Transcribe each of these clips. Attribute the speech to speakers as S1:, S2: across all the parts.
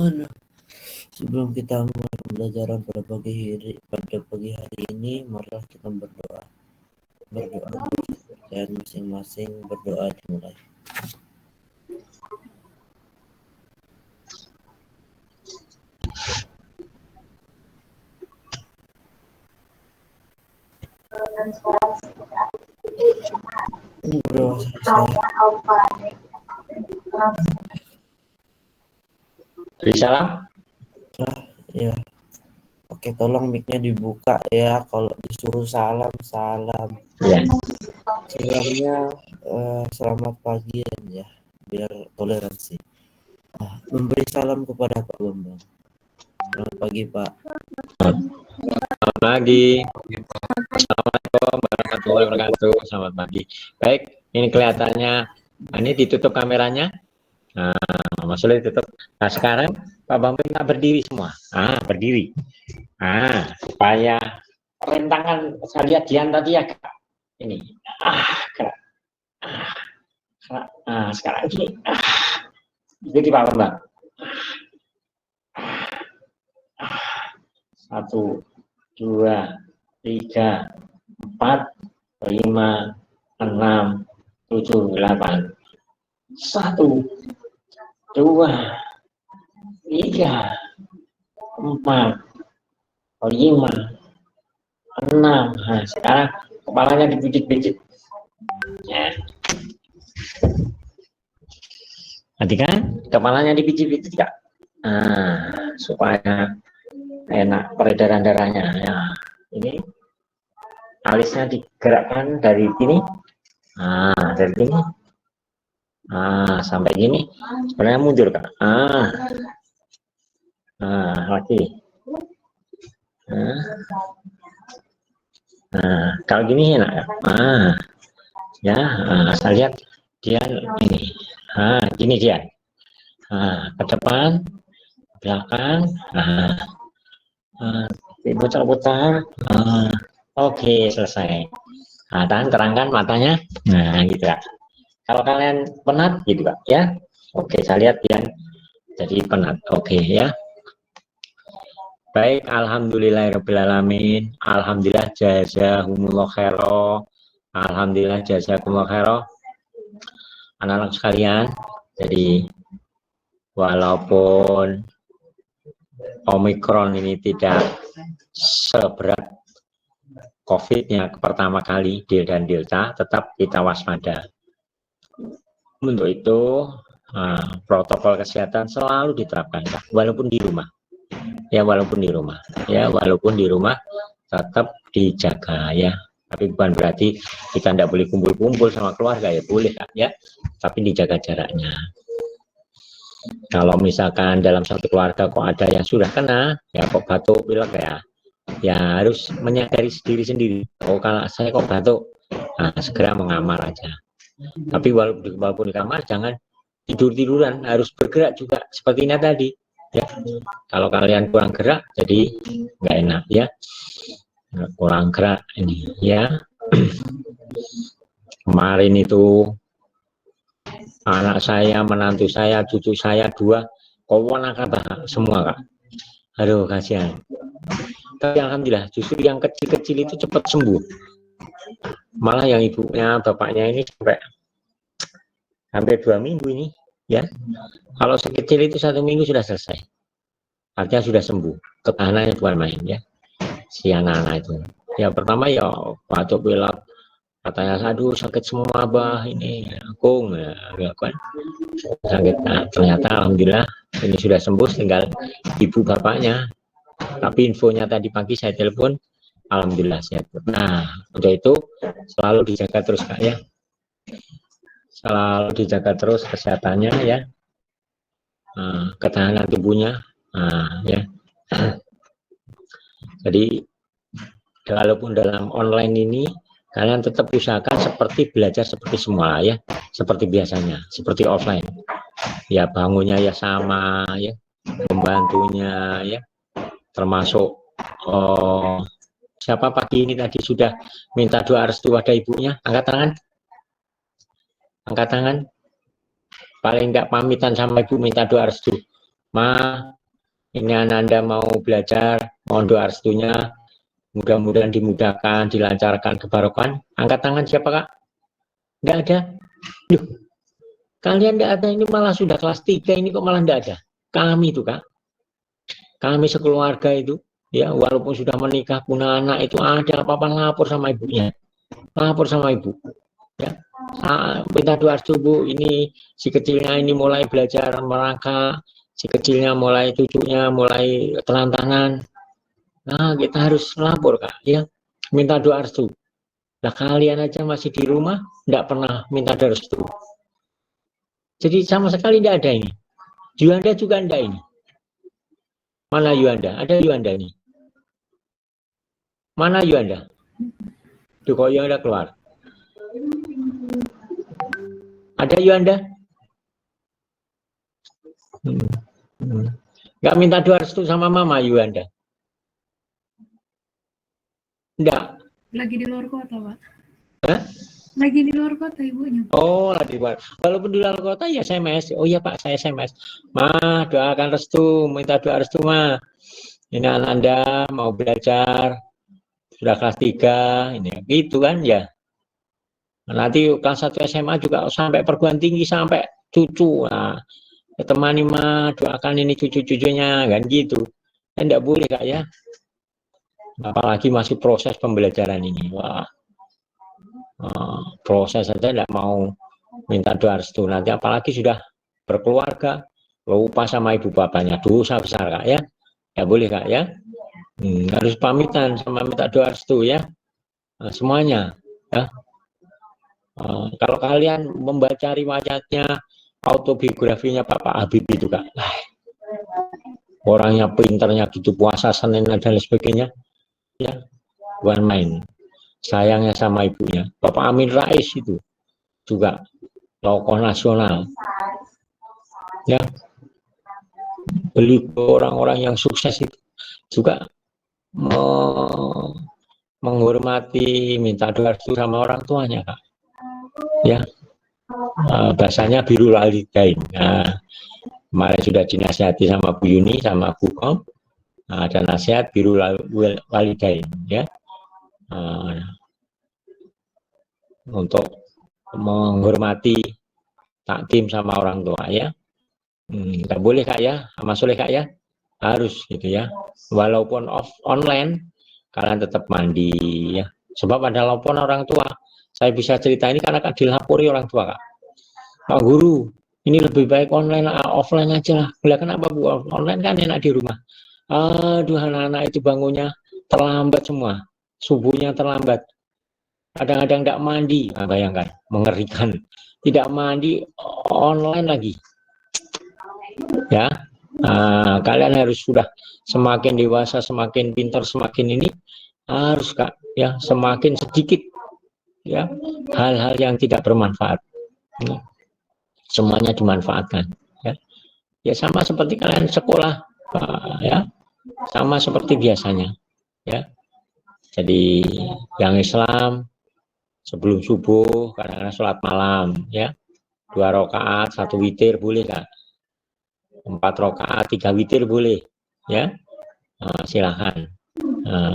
S1: Aduh, sebelum kita mulai pembelajaran pada pagi hari ini, marilah kita berdoa. Berdoa untuk kepercayaan masing-masing, berdoa dimulai. Berdoa selesai.
S2: Salam.
S1: Ya. Oke, tolong mic-nya dibuka ya. Kalau disuruh salam.
S2: Ya.
S1: Salamnya selamat pagi ya, biar toleransi. Memberi salam kepada Pak Bambang. Selamat pagi, Pak.
S2: Selamat pagi. Assalamualaikum warahmatullahi wabarakatuh. Selamat pagi. Baik, ini kelihatannya, ini ditutup kameranya. Mas Sule ditutup. Nah, sekarang Pak Bambang minta berdiri semua. Berdiri. Supaya rentangan saya lihat Dian tadi ya, ini. Gerak. Sekarang gini. Ikuti Pak Bambang. 1, 2, 3, 4, 5, 6, 7, 8. 1, 2, 3, 4, 5, 6. Nah, sekarang kepalanya dipijit-pijit. Ya. Nanti kan kepalanya dipijit-pijit Kak. Supaya enak peredaran darahnya. Ya. Ini alisnya digerakkan dari sini. Dari sini. Sampai gini. Sebenarnya mundur Kak. Lagi. Kalau gini enak ya. Saya lihat dia ini. Gini dia. Ke depan, belakang. Putar-putar. Oke, selesai. Tahan, terangkan matanya. Gitu ya. Kalau kalian penat gitu Kak ya. Oke, saya lihat dia jadi penat. Oke ya. Baik, alhamdulillahirobbilalamin. Alhamdulillah jazakumullah khairah. Alhamdulillah jazakumullah khairah. Anak-anak sekalian, jadi walaupun Omikron ini tidak seberat COVID-nya pertama kali dan Delta, tetap kita waspada. Untuk itu protokol kesehatan selalu diterapkan, walaupun di rumah. Walaupun di rumah tetap dijaga ya. Tapi bukan berarti kita tidak boleh kumpul-kumpul sama keluarga, ya boleh ya, tapi dijaga jaraknya. Kalau misalkan dalam satu keluarga kok ada yang sudah kena, ya kok batuk, pilek ya harus menyadari diri sendiri. Kalau saya kok batuk, segera mengamar aja. Tapi walaupun di kamar jangan tidur-tiduran, harus bergerak juga seperti ini tadi. Ya, kalau kalian kurang gerak, jadi nggak enak ya. Kurang gerak ini ya. Kemarin itu anak saya, menantu saya, cucu saya 2 kata semua Kak. Aduh kasihan. Tapi alhamdulillah justru yang kecil-kecil itu cepat sembuh. Malah yang ibunya, bapaknya ini sampai hampir 2 minggu ini ya. Kalau sekecil itu 1 minggu sudah selesai. Artinya sudah sembuh. Ketahanannya bukan main ya. Si anak-anak itu. Ya pertama ya batuk pilek, katanya aduh sakit semua bah ini aku kan sakit. Ternyata alhamdulillah ini sudah sembuh, tinggal ibu bapaknya. Tapi infonya tadi pagi saya telepon, alhamdulillah sehat. Untuk itu selalu dijaga terus Kak ya, selalu dijaga terus kesehatannya ya, ketahanan tubuhnya ya. Jadi walaupun dalam online ini kalian tetap usahakan seperti belajar seperti semula ya, seperti biasanya, seperti offline ya. Bangunnya ya sama ya, membantunya ya, termasuk siapa pagi ini tadi sudah minta doa restu ada ibunya, angkat tangan paling enggak pamitan sama ibu minta doa restu. Ma, ini anak Anda mau belajar, mohon doa restunya, mudah-mudahan dimudahkan, dilancarkan, kebarokan. Angkat tangan siapa Kak? Nggak ada. Duh, kalian nggak ada, ini malah sudah kelas 3, ini kok malah nggak ada. Kami itu Kak, kami sekeluarga itu, ya walaupun sudah menikah, punya anak, itu ada apa-apa lapor sama ibunya. Lapor sama ibu. Ya. Minta doa restu Bu, ini si kecilnya ini mulai belajar merangkak, si kecilnya mulai cucunya mulai telantangan. Nah, kita harus lapor Kak, ya. Minta doa restu. Nah, kalian aja masih di rumah, nggak pernah minta doa restu. Jadi sama sekali tidak ada ini. Yuanda juga tidak ini. Mana Yuanda? Ada Yuanda ini. Mana Yuanda? Tuh kok Yuanda keluar. Ada Yuanda? Nggak minta doa restu sama mama Yuanda? Enggak.
S3: Lagi di luar kota, Pak.
S2: Hah?
S3: Lagi di luar kota ibunya.
S2: Oh, lagi di luar. Walaupun di luar kota ya SMS. Oh iya Pak, saya SMS. Ma, doakan restu, minta doa restu Ma. Ini anak Anda mau belajar, sudah kelas 3, ini gitu kan ya. Nanti kelas 1 SMA juga sampai perguruan tinggi, sampai cucu. Nah, temani Ma, doakan ini cucu-cucunya, kan gitu. Kan enggak boleh Kak ya. Apalagi masih proses pembelajaran ini. Wah, proses saja enggak mau minta doa restu. Nanti apalagi sudah berkeluarga, lupa sama ibu bapaknya, dosa besar Kak ya. Ya boleh Kak ya. Harus pamitan sama minta doa restu ya. Semuanya ya. Kalau kalian membaca riwayatnya, autobiografinya Bapak Habibie itu Kak, orangnya pinternya gitu, puasa Senin dan lain sebagainya, ya bukan main. Sayangnya sama ibunya. Bapak Amin Rais itu juga tokoh nasional, ya. Beli orang-orang yang sukses itu juga menghormati, minta doa sama orang tuanya Kak, ya. Bahasanya birrul walidain. Nah, kemarin sudah dinasihati sama Bu Yuni, sama Bu Kom, ada nasihat birrul walidain, ya, untuk menghormati, takdim sama orang tua ya. Nggak boleh Kak ya, sama soleh Kak ya, harus gitu ya. Walaupun online, kalian tetap mandi ya. Sebab ada laporan orang tua. Saya bisa cerita ini karena Kak dilapori orang tua Kak. Pak Guru, ini lebih baik online, offline aja lah. Bila kenapa Bu? Online kan enak di rumah. Aduh, anak-anak itu bangunnya terlambat semua. Subuhnya terlambat. Kadang-kadang tidak mandi. Nah, bayangkan, mengerikan. Tidak mandi, online lagi. Ya, kalian harus sudah semakin dewasa, semakin pintar, semakin ini harus Kak, ya, semakin sedikit ya hal-hal yang tidak bermanfaat. Semuanya dimanfaatkan ya. Ya sama seperti kalian sekolah ya, sama seperti biasanya ya. Jadi yang Islam sebelum subuh kadang-kadang sholat malam ya, 2 rakaat 1 witir boleh Kak, 4 rakaat 3 witir boleh ya. Silahkan.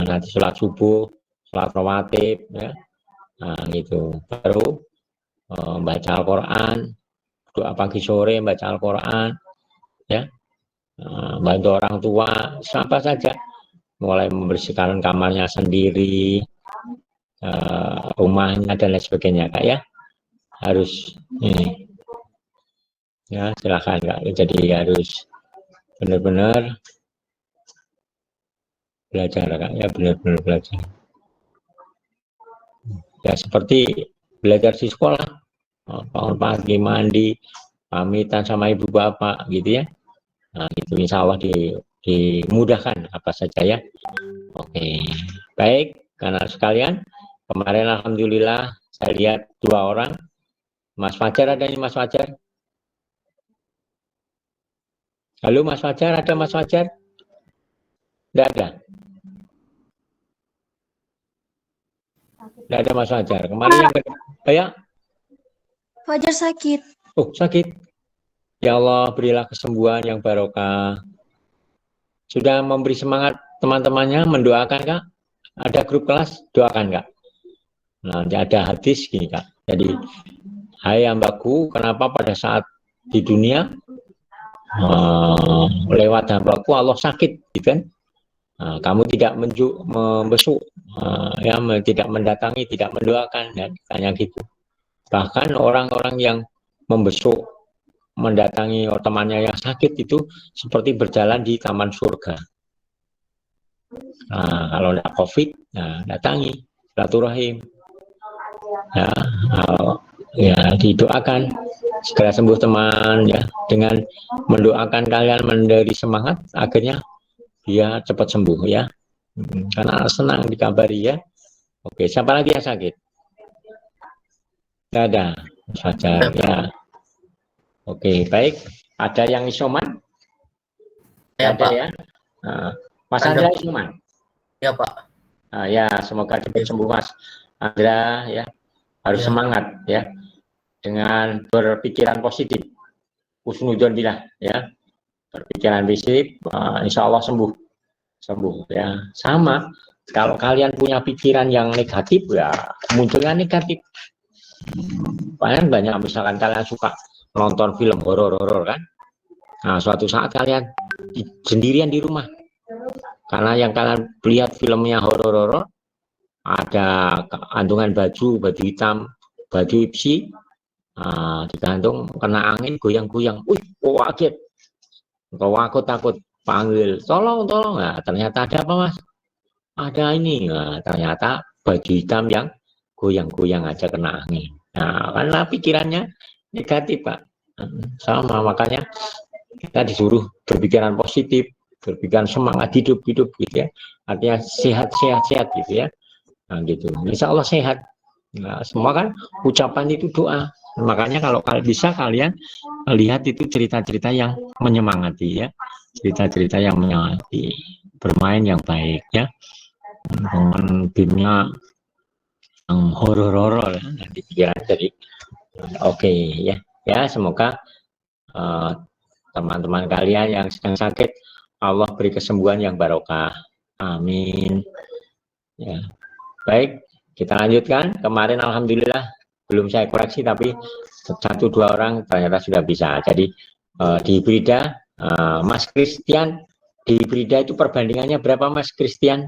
S2: Nanti sholat subuh, sholat rawatib ya, gitu. Baru baca Al-Quran, doa pagi sore baca Al-Quran ya, bantu orang tua, apa saja, mulai membersihkan kamarnya sendiri, rumahnya dan lain sebagainya Kak ya, harus ini ya, silakan Kak. Jadi harus benar-benar belajar Kak ya, benar-benar belajar ya, seperti belajar di sekolah, bangun pagi, mandi, pamitan sama ibu bapak gitu ya. Itu insya Allah dimudahkan apa saja ya. Oke, baik, karena sekalian, kemarin alhamdulillah saya lihat 2 orang. Mas Fajar ada ini Mas Fajar? Halo Mas Fajar, ada Mas Fajar? Tidak ada? Tidak ada Mas Fajar. Kemarin yang ya?
S4: Fajar sakit.
S2: Oh sakit. Ya Allah, berilah kesembuhan yang barokah. Sudah memberi semangat teman-temannya, mendoakan Kak? Ada grup kelas, doakan Kak. Nah, ada hadis gini Kak. Jadi, hai hambaku, kenapa pada saat di dunia lewat hambaku Allah sakit, gitu kan? Nah, kamu tidak membesuk, ya, tidak mendatangi, tidak mendoakan, ya, tanya gitu. Bahkan orang-orang yang membesuk, mendatangi temannya yang sakit itu seperti berjalan di taman surga. Nah, kalau tidak COVID, nah, datangi, silaturahim, ya, ya didoakan segera sembuh teman, ya, dengan mendoakan kalian memberi semangat, akhirnya dia cepat sembuh, ya. Karena senang dikabari, ya. Oke, siapa lagi yang sakit? Tidak ada saja, ya. Oke, baik. Ada yang isoman?
S4: Ya,
S2: ada,
S4: Pak.
S2: ya. Mas Andra isoman?
S4: Ya, Pak.
S2: Ya, semoga cepat sembuh Mas Andra, ya. Harus
S4: Ya.
S2: semangat, ya, dengan berpikiran positif. Husnuzon billah, ya. Berpikiran positif, insya Allah sembuh, ya. Sama, kalau kalian punya pikiran yang negatif, ya munculnya negatif. Banyak, misalkan kalian suka nonton film horor kan, nah suatu saat kalian sendirian di rumah, karena yang kalian lihat filmnya horor, ada gantungan baju hitam, baju ipsi, digantung, kena angin, goyang-goyang, kok kaget, kok takut, panggil, tolong, nah, ternyata ada apa Mas? Ada ini, nah, ternyata baju hitam yang goyang-goyang aja kena angin. Nah, karena pikirannya negatif Pak. Sama, makanya kita disuruh berpikiran positif, berpikiran semangat hidup gitu ya. Artinya sehat gitu ya. Nah gitu, insya Allah sehat. Nah, semua kan ucapan itu doa. Makanya kalau bisa kalian lihat itu cerita-cerita yang menyemangati, ya, cerita-cerita yang menyemangati, bermain yang baik, ya, dengan filmnya yang horor, ya, nanti pikiran jadi oke, ya, semoga teman-teman kalian yang sedang sakit Allah beri kesembuhan yang barokah, amin, ya. Baik, kita lanjutkan. Kemarin alhamdulillah belum saya koreksi, tapi 1-2 orang ternyata sudah bisa. Jadi di hibrida, Mas Christian, di hibrida itu perbandingannya berapa Mas Christian?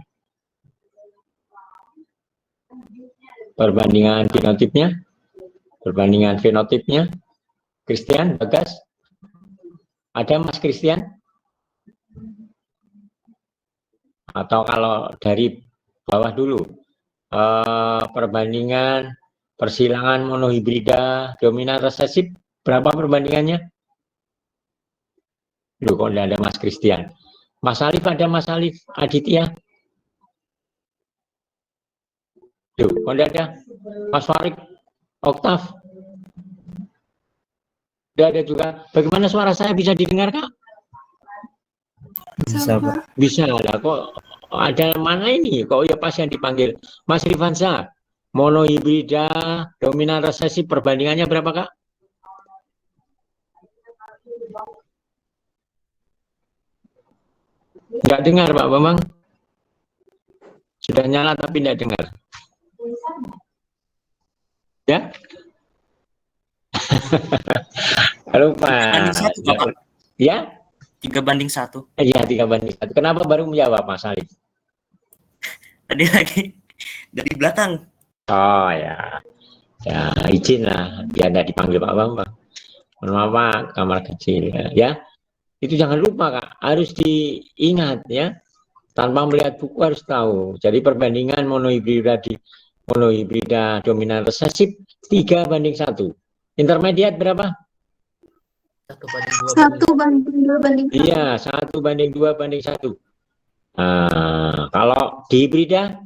S2: Perbandingan fenotipnya, Christian, Bagas, ada Mas Christian? Atau kalau dari bawah dulu, perbandingan persilangan monohibrida dominan resesif berapa perbandingannya? Loh, kok tidak ada Mas Christian? Mas Alif ada, Mas Alif Aditya? Loh, kok tidak ada? Mas Farid Oktav? Tidak ada juga. Bagaimana suara saya bisa didengar Kak?
S1: Bisa Pak.
S2: Bisa lah, kok ada mana ini? Kok ya pas yang dipanggil Mas Rifansa? Monohibrida dominan resesif perbandingannya berapa Kak? Enggak dengar Pak Bambang? Sudah nyala tapi tidak dengar. Ya? Lupa.
S4: 3:1 Bapak.
S2: Ya?
S4: 3:1.
S2: Iya, 3:1. Kenapa baru menjawab Mas Alif?
S4: Tadi lagi dari belakang.
S2: Oh ya. Ya, izin lah biar tidak dipanggil Pak Bambang. Mohon maaf Pak, kamar kecil, ya. Itu jangan lupa Kak, harus diingat, ya. Tanpa melihat buku harus tahu. Jadi perbandingan monohibrida dominan resesif 3:1. Intermediate berapa?
S3: 1:2.
S2: Iya, 1:2:1. Kalau di hibrida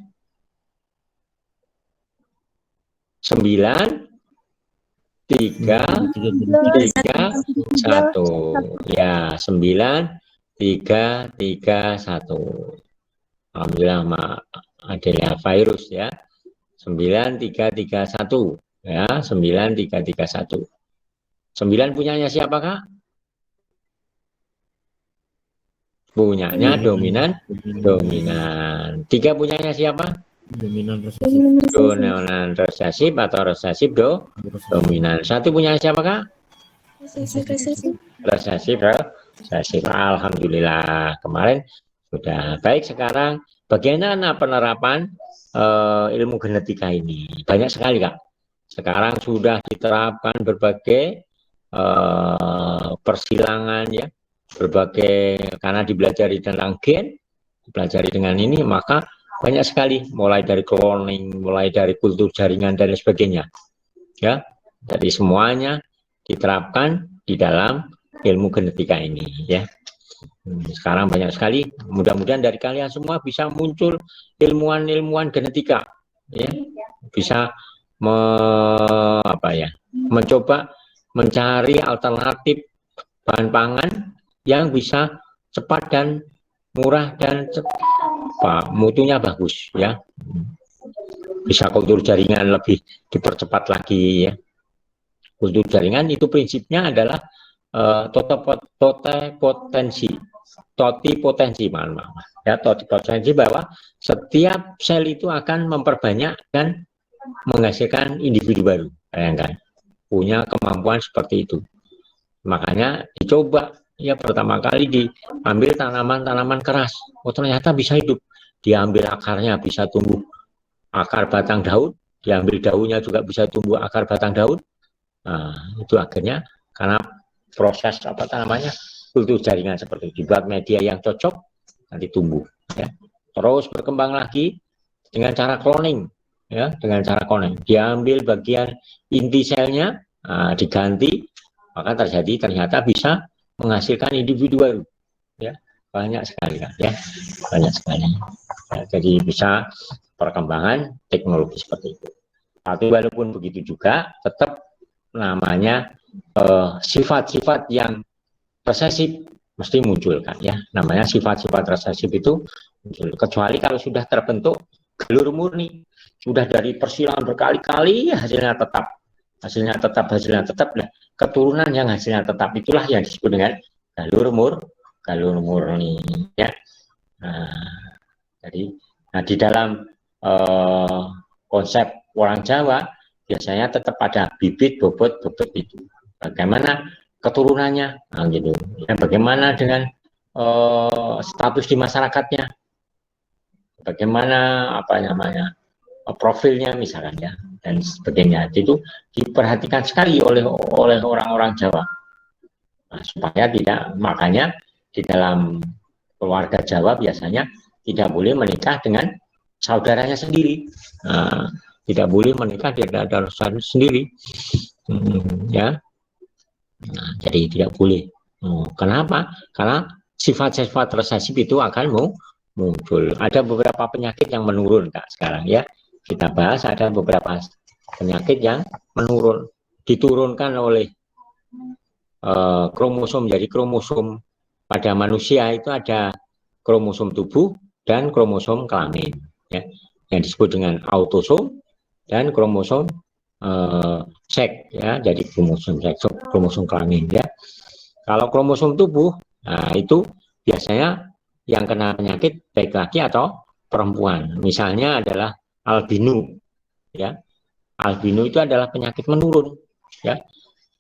S2: 9, 3, 1. Ya, 9, 3, 1. Alhamdulillah Adelia virus, ya. 9, 3, 1. Ya, 9, 3, 1. 9 punyanya siapa Kak? Punyanya dominan. 3 punyanya siapa?
S1: Dominan resesif.
S2: Dominan resesif atau resesif dominan. 1 punya siapa, Kak? Resesif. Alhamdulillah. Kemarin sudah baik. Sekarang bagaimana penerapan ilmu genetika ini? Banyak sekali, Kak. Sekarang sudah diterapkan berbagai persilangan ya, berbagai, karena dipelajari tentang gen, dipelajari dengan ini, maka banyak sekali, mulai dari cloning, mulai dari kultur jaringan dan sebagainya ya. Jadi semuanya diterapkan di dalam ilmu genetika ini ya. Sekarang banyak sekali, mudah-mudahan dari kalian semua bisa muncul ilmuwan-ilmuwan genetika ya, bisa mencoba mencari alternatif bahan pangan yang bisa cepat dan murah dan mutunya bagus ya. Bisa kultur jaringan lebih dipercepat lagi ya. Kultur jaringan itu prinsipnya adalah totipotensi bahwa setiap sel itu akan memperbanyak dan menghasilkan individu baru. Bayangkan, punya kemampuan seperti itu. Makanya dicoba ya, pertama kali diambil tanaman-tanaman keras. Oh, ternyata bisa hidup. Diambil akarnya bisa tumbuh akar batang daun, diambil daunnya juga bisa tumbuh akar batang daun. Nah, itu akhirnya karena proses kultur jaringan seperti itu, dibuat media yang cocok, nanti tumbuh ya. Terus berkembang lagi dengan cara cloning ya, dengan cara cloning, diambil bagian inti selnya, diganti, maka ternyata bisa menghasilkan individu baru ya. Banyak sekali kan ya, banyak sekali ya, jadi bisa perkembangan teknologi seperti itu. Tapi walaupun begitu juga tetap namanya sifat-sifat yang resesif mesti muncul kan ya, namanya sifat-sifat resesif itu muncul, kecuali kalau sudah terbentuk galur murni, sudah dari persilangan berkali-kali hasilnya tetap. Nah, keturunan yang hasilnya tetap itulah yang disebut dengan galur murni ya. Jadi di dalam konsep orang Jawa biasanya tetap ada bibit, bobot itu. Bagaimana keturunannya, gitu. Ya, bagaimana dengan status di masyarakatnya, bagaimana profilnya misalkan ya, dan sebagainya. Itu diperhatikan sekali oleh orang-orang Jawa. Nah, supaya tidak, makanya di dalam keluarga Jawa biasanya tidak boleh menikah dengan saudaranya sendiri. Tidak boleh menikah dengan saudara sendiri. Ya. Nah, jadi tidak boleh. Kenapa? Karena sifat-sifat resesif itu akan muncul. Ada beberapa penyakit yang menurun, Kak, sekarang ya. Kita bahas ada beberapa penyakit yang menurun, diturunkan oleh kromosom. Jadi kromosom pada manusia itu ada kromosom tubuh dan kromosom kelamin ya, yang disebut dengan autosom dan kromosom seks ya, jadi kromosom kelamin ya. Kalau kromosom tubuh, nah itu biasanya yang kena penyakit baik laki atau perempuan. Misalnya adalah albino ya. Albino itu adalah penyakit menurun ya.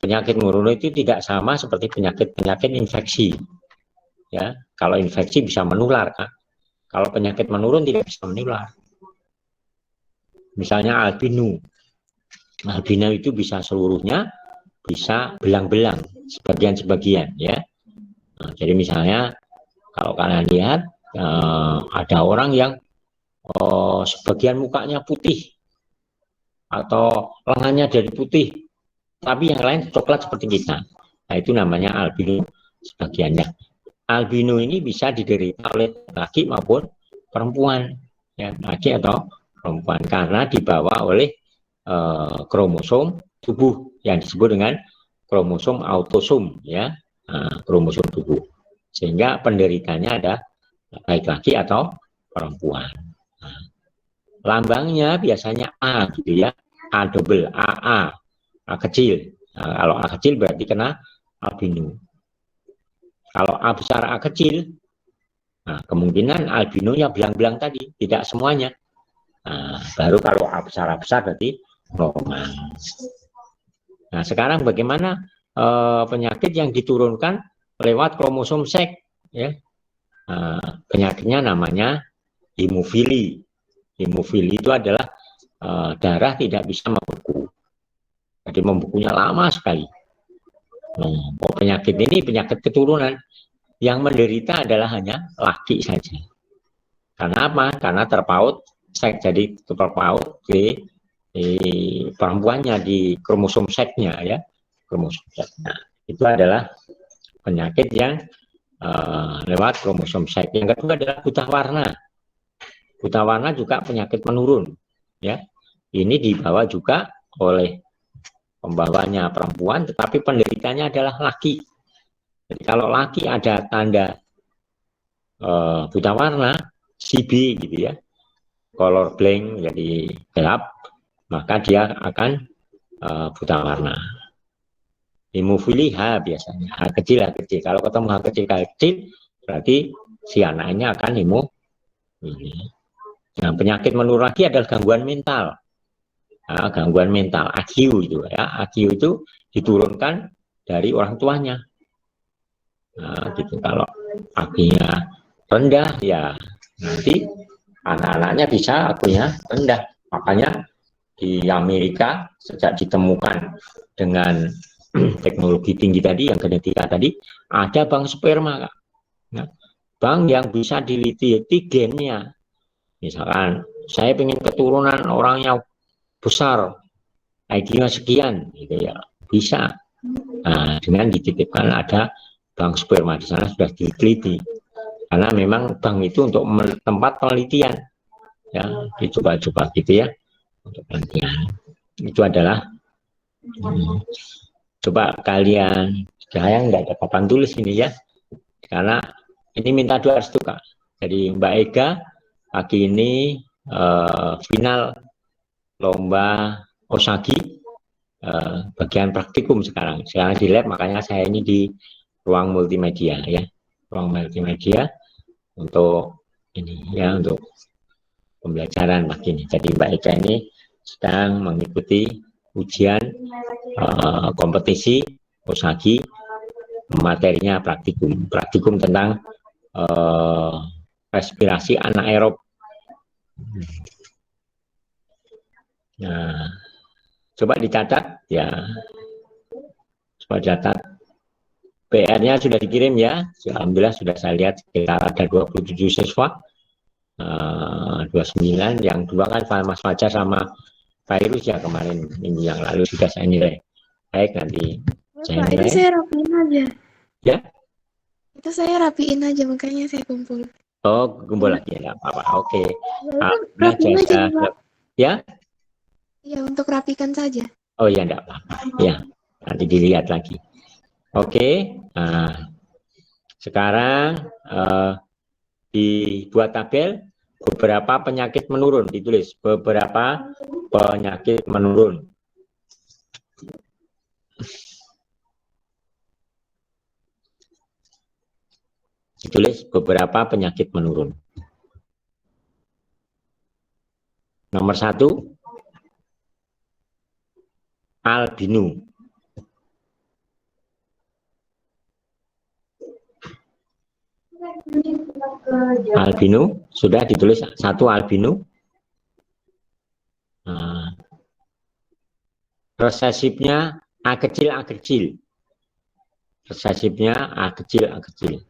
S2: Penyakit menurun itu tidak sama seperti penyakit infeksi ya. Kalau infeksi bisa menular, Kak. Kalau penyakit menurun tidak bisa menular. Misalnya albino itu bisa seluruhnya, bisa belang-belang, sebagian-sebagian ya. Nah, jadi misalnya kalau kalian lihat ada orang yang sebagian mukanya putih atau lengannya jadi putih, tapi yang lain coklat seperti kita. Nah, itu namanya albino sebagiannya. Albino ini bisa diderita oleh laki maupun perempuan, ya, laki atau perempuan, karena dibawa oleh kromosom tubuh yang disebut dengan kromosom autosom, ya, kromosom tubuh, sehingga penderitanya ada baik laki atau perempuan. Lambangnya biasanya A gitu ya, A double, A kecil. Nah, kalau A kecil berarti kena albino. Kalau A besar A kecil Nah, kemungkinan albino yang belang-belang tadi, tidak semuanya. Nah, baru kalau besar-besar berarti normal. Nah, sekarang bagaimana penyakit yang diturunkan lewat kromosom seks? Ya, penyakitnya namanya hemofili. Hemofili itu adalah darah tidak bisa membeku. Jadi membukunya lama sekali. Nah, penyakit ini penyakit keturunan. Yang menderita adalah hanya laki saja. Karena apa? Karena terpaut seks, jadi terpaut di perempuannya, di kromosom seksnya ya. Kromosom seks. Nah, itu adalah penyakit yang lewat kromosom seks. Yang kedua adalah buta warna. Buta warna juga penyakit menurun ya. Ini dibawa juga oleh pembawanya perempuan, tetapi penderitanya adalah laki. Jadi kalau laki ada tanda buta warna, CB gitu ya, color blank, jadi gelap, maka dia akan buta warna. Hemofili H biasanya, H kecil. Kalau ketemu H kecil, berarti si anaknya akan hemofili. Nah, penyakit menurun lagi adalah gangguan mental. Nah, gangguan mental, IQ itu ya, IQ itu diturunkan dari orang tuanya. Nah, gitu. Kalau IQ-nya rendah ya nanti anak-anaknya bisa IQ-nya rendah. Makanya di Amerika sejak ditemukan dengan teknologi tinggi tadi, yang genetika tadi, ada bank sperma, Kak. Nah, bank yang bisa diliti gennya. Misalkan saya ingin keturunan orang yang besar, IQ-nya sekian, gitu ya, bisa. Nah, dengan dititipkan ada bank sperma di sana sudah diteliti. Karena memang bank itu untuk tempat penelitian, ya, dicoba-coba gitu ya, untuk penelitian. Itu adalah coba kalian, saya nggak ada papan tulis ini ya, karena ini minta doa restu, Kak. Jadi Mbak Ega pagi ini final lomba Osagi bagian praktikum sekarang di lab, makanya saya ini di ruang multimedia ya, ruang multimedia untuk ini ya, untuk pembelajaran pagi ini. Jadi Mbak Ega ini sedang mengikuti ujian kompetisi Osagi, materinya praktikum tentang respirasi anaerob. Nah, coba dicatat ya, coba catat. PR-nya sudah dikirim ya, alhamdulillah sudah saya lihat sekitar ada 27 siswa, 29, yang dua kan Mas Fajar sama Virus ya, kemarin minggu yang lalu sudah saya nilai. Baik, nanti saya nilai.
S5: Itu saya rapiin aja.
S2: Ya?
S5: Itu saya rapiin aja, makanya saya kumpul.
S2: Oh, kumpul lagi ya, apa-apa. Oke.
S5: Rapiin aja, Pak.
S2: Ya?
S5: Ya, untuk rapikan saja.
S2: Oh ya, enggak apa-apa. Ya, nanti dilihat lagi. Oke. Nah, sekarang dibuat tabel beberapa penyakit menurun, ditulis beberapa penyakit menurun. Ditulis beberapa penyakit menurun. Nomor 1, albino. Albino sudah ditulis 1, albino. Nah, resesifnya A kecil. Resesifnya A kecil.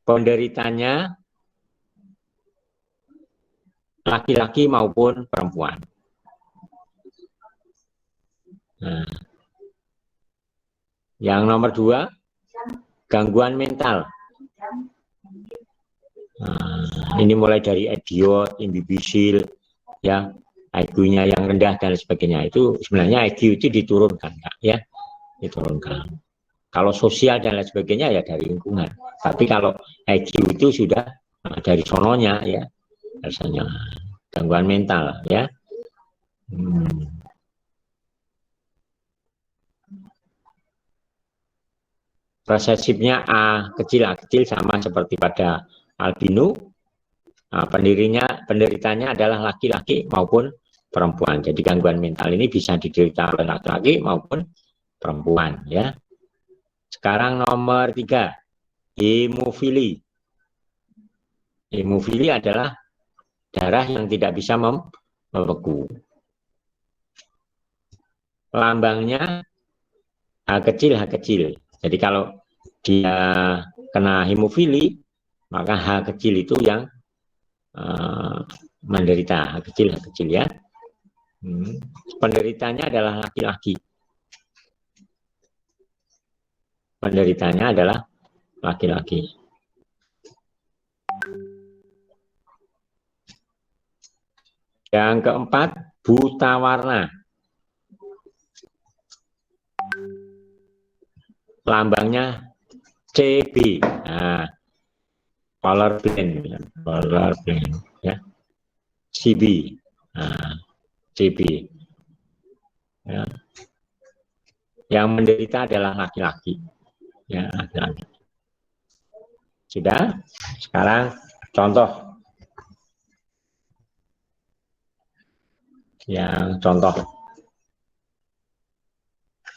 S2: Penderitanya laki-laki maupun perempuan. Nah, yang nomor 2, gangguan mental. Nah, ini mulai dari idiot, imbibisil, ya, IQ-nya yang rendah dan sebagainya. Itu sebenarnya IQ itu diturunkan, ya, diturunkan. Kalau sosial dan lain sebagainya ya dari lingkungan. Tapi kalau IQ itu sudah dari sononya, ya, rasanya gangguan mental, ya. resesifnya A kecil sama seperti pada albino. Nah, penderitanya adalah laki-laki maupun perempuan. Jadi gangguan mental ini bisa diderita oleh laki-laki maupun perempuan, ya. Sekarang nomor 3, hemofili. Hemofili adalah darah yang tidak bisa membeku. Lambangnya H kecil. Jadi kalau dia kena hemofili, maka H kecil itu yang menderita. H kecil ya. Penderitanya adalah laki-laki. Penderitanya adalah laki-laki. Yang keempat, buta warna. Lambangnya CB. Nah, color blind ya. CB. Nah, CB. Ya. Yang menderita adalah laki-laki. Ya, laki-laki. Sudah? Sekarang contoh. Contoh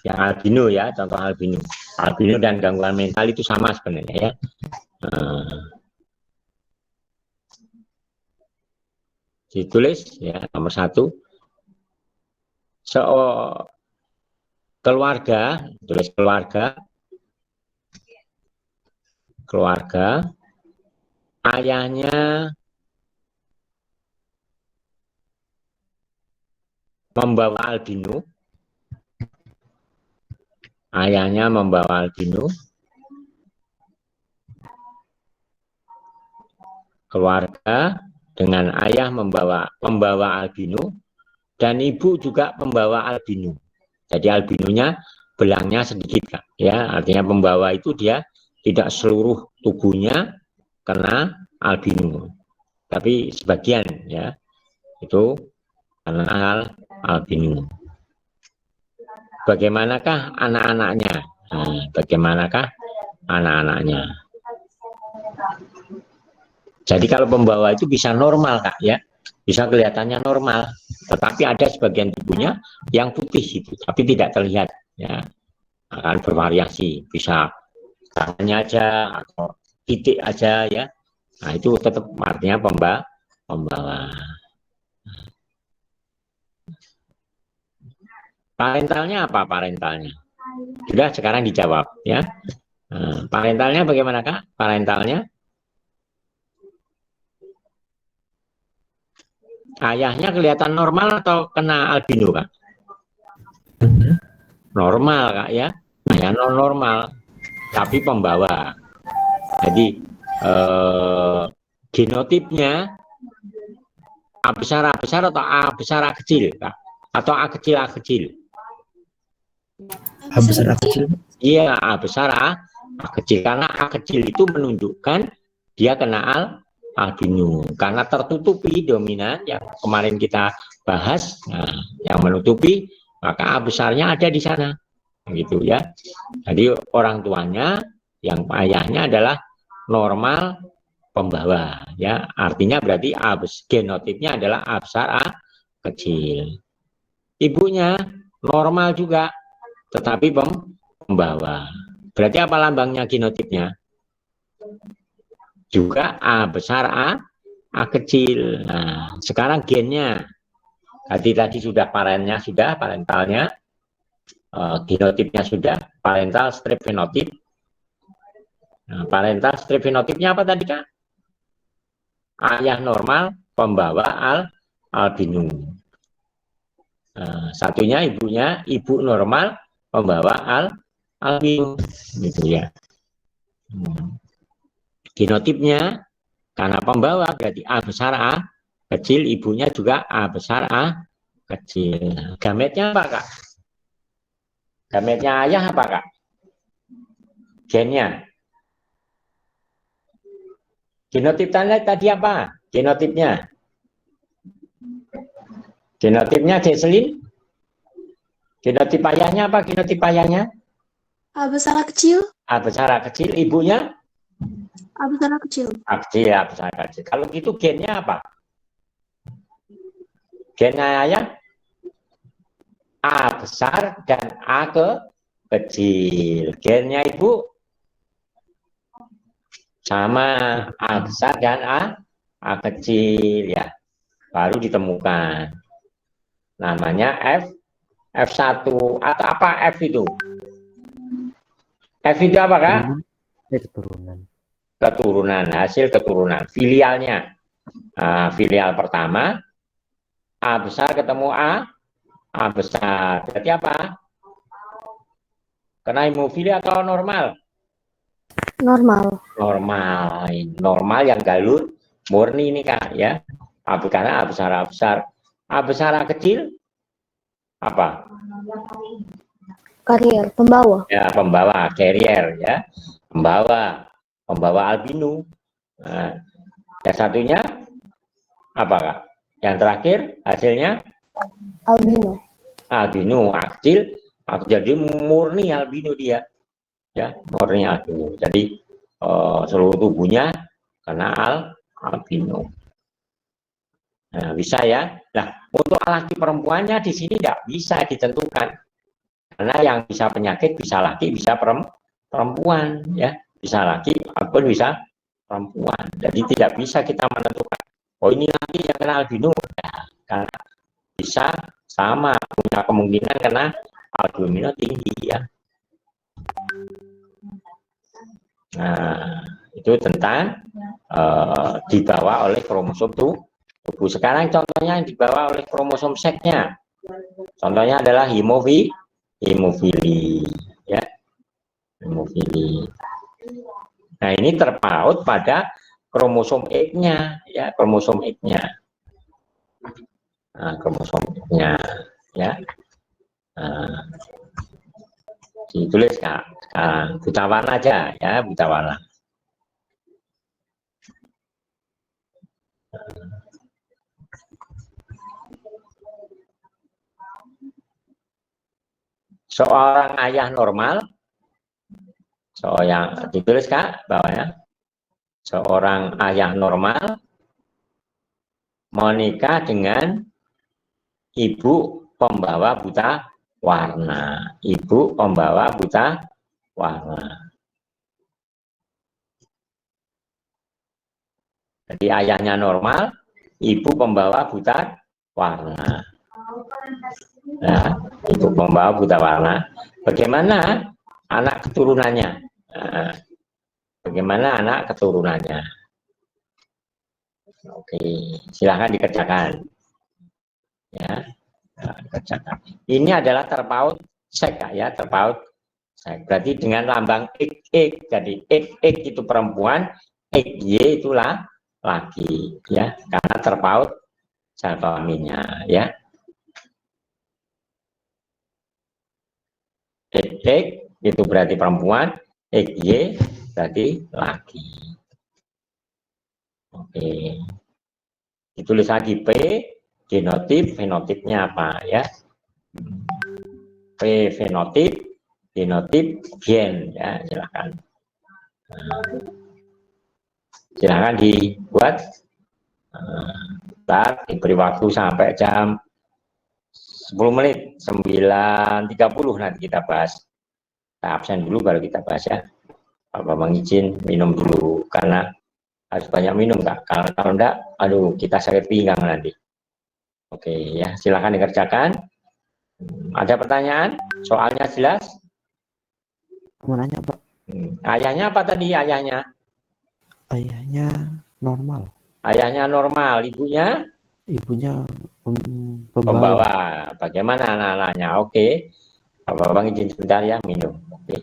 S2: yang albino ya, contoh albino. Albino dan gangguan mental itu sama sebenarnya ya. Ditulis ya, nomor 1. Keluarga, tulis keluarga, ayahnya membawa albino, keluarga dengan ayah membawa albino, dan ibu juga membawa albino. Jadi albinonya belangnya sedikit, Kak, ya, artinya pembawa itu dia tidak seluruh tubuhnya kena albino, tapi sebagian ya itu karena albino. Bagaimanakah anak-anaknya? Jadi kalau pembawa itu bisa normal, Kak, ya, bisa kelihatannya normal, tetapi ada sebagian tubuhnya yang putih itu, tapi tidak terlihat, ya, akan bervariasi, bisa tangannya aja atau titik aja, ya. Nah itu tetap artinya pembawa. Parentalnya apa? Sudah, sekarang dijawab ya. Parentalnya bagaimana, Kak? Parentalnya ayahnya kelihatan normal atau kena albino, Kak? Normal, Kak, ya. Ayah non normal tapi pembawa. Jadi genotipnya A besar atau A besar A kecil, Kak? Atau A kecil?
S1: A besar A kecil?
S2: Iya, A besar A kecil, karena A kecil itu menunjukkan dia kena albino karena tertutupi dominan yang kemarin kita bahas. Nah, yang menutupi, maka A besarnya ada di sana, gitu ya. Jadi orang tuanya, yang ayahnya adalah normal pembawa, ya, artinya berarti genotipnya adalah A besar A kecil. Ibunya normal juga, tetapi pembawa. Berarti apa lambangnya genotipnya? Juga A besar A kecil. Nah, sekarang gennya. Tadi sudah parentalnya, genotipnya sudah, parental strip fenotip. Nah, parental strip fenotipnya apa tadi, Kak? Ayah normal, pembawa albino. Satunya ibu normal, pembawa albino, gitu ya. Genotipnya karena pembawa berarti A besar A kecil, ibunya juga A besar A kecil. Gametnya apa, Kak? Gametnya ayah apa, Kak? Gennya. Genotip tadi apa? Genotipnya Jocelyn. Genotip ayahnya apa? Genotip ayahnya
S5: A besar A kecil?
S2: A besar A kecil, ibunya
S5: A besar A kecil.
S2: A kecil, A besar A kecil. Kalau gitu gennya apa? Gennya ayah A besar dan A kecil. Gennya ibu sama A besar dan A kecil ya. Baru ditemukan. Namanya F1 atau apa F itu? F itu apa Kak?
S1: Keturunan.
S2: Keturunan, hasil keturunan. Filialnya. Filial pertama, A besar ketemu A besar. Berarti apa? Kena hemofili atau normal?
S5: Normal.
S2: Normal. Normal yang galur murni ini Kak ya. Karena A besar A besar. A besar A kecil apa?
S5: Karier, pembawa.
S2: Ya, pembawa, carrier ya. Pembawa albino. Nah, yang satunya apa Kak? Yang terakhir hasilnya
S5: Albino.
S2: albino kecil, jadi murni albino dia, ya murni albino. Jadi seluruh tubuhnya kena albino. Nah, bisa ya. Nah, untuk laki perempuannya di sini tidak bisa ditentukan, karena yang bisa penyakit bisa laki, bisa perempuan, ya bisa laki ataupun bisa perempuan. Jadi tidak bisa kita menentukan, oh ini laki yang kena albino, ya, karena bisa sama punya kemungkinan kena albino tinggi ya. Nah, itu tentang dibawa oleh kromosom tubuh. Sekarang contohnya yang dibawa oleh kromosom seksnya. Contohnya adalah hemofili, ya, hemofili. Nah, ini terpaut pada kromosom X-nya, ya, kromosom X-nya. Nah, kromosom X-nya, ya. Nah, ditulis Kak. Buta warna aja ya, buta warna. Seorang ayah normal, ditulis Kak bawahnya. Seorang ayah normal menikah dengan ibu pembawa buta warna. Ibu pembawa buta warna. Jadi ayahnya normal, ibu pembawa buta warna. Nah, ibu pembawa buta warna. Bagaimana anak keturunannya? Nah, bagaimana anak keturunannya? Oke, silahkan dikerjakan. Ya, kerjakan. Ini adalah terpaut seks ya, terpaut seks. Berarti dengan lambang X, jadi X itu perempuan, XY itulah laki, ya, karena terpaut sel kelaminnya, ya. X itu berarti perempuan, XY berarti laki. Oke, ditulis lagi P, genotip, fenotipnya apa ya? P fenotip, genotip, gen ya, silakan. Silakan dibuat. Ntar diberi waktu sampai jam 10 menit, 9.30 nanti kita bahas. Kita absen dulu baru kita bahas ya. Pak Bambang izin minum dulu karena harus banyak minum Kak. Kalau enggak, aduh kita sakit pinggang nanti. Oke ya, silakan dikerjakan. Ada pertanyaan? Soalnya jelas?
S1: Mau nanya Pak,
S2: Ayahnya apa tadi ayahnya?
S1: ayahnya normal,
S2: Ayahnya normal, ibunya
S1: ibunya pembawa.
S2: pembawa. Bagaimana anak-anaknya? Oke. Pak Bambang izin sebentar ya minum. Oke.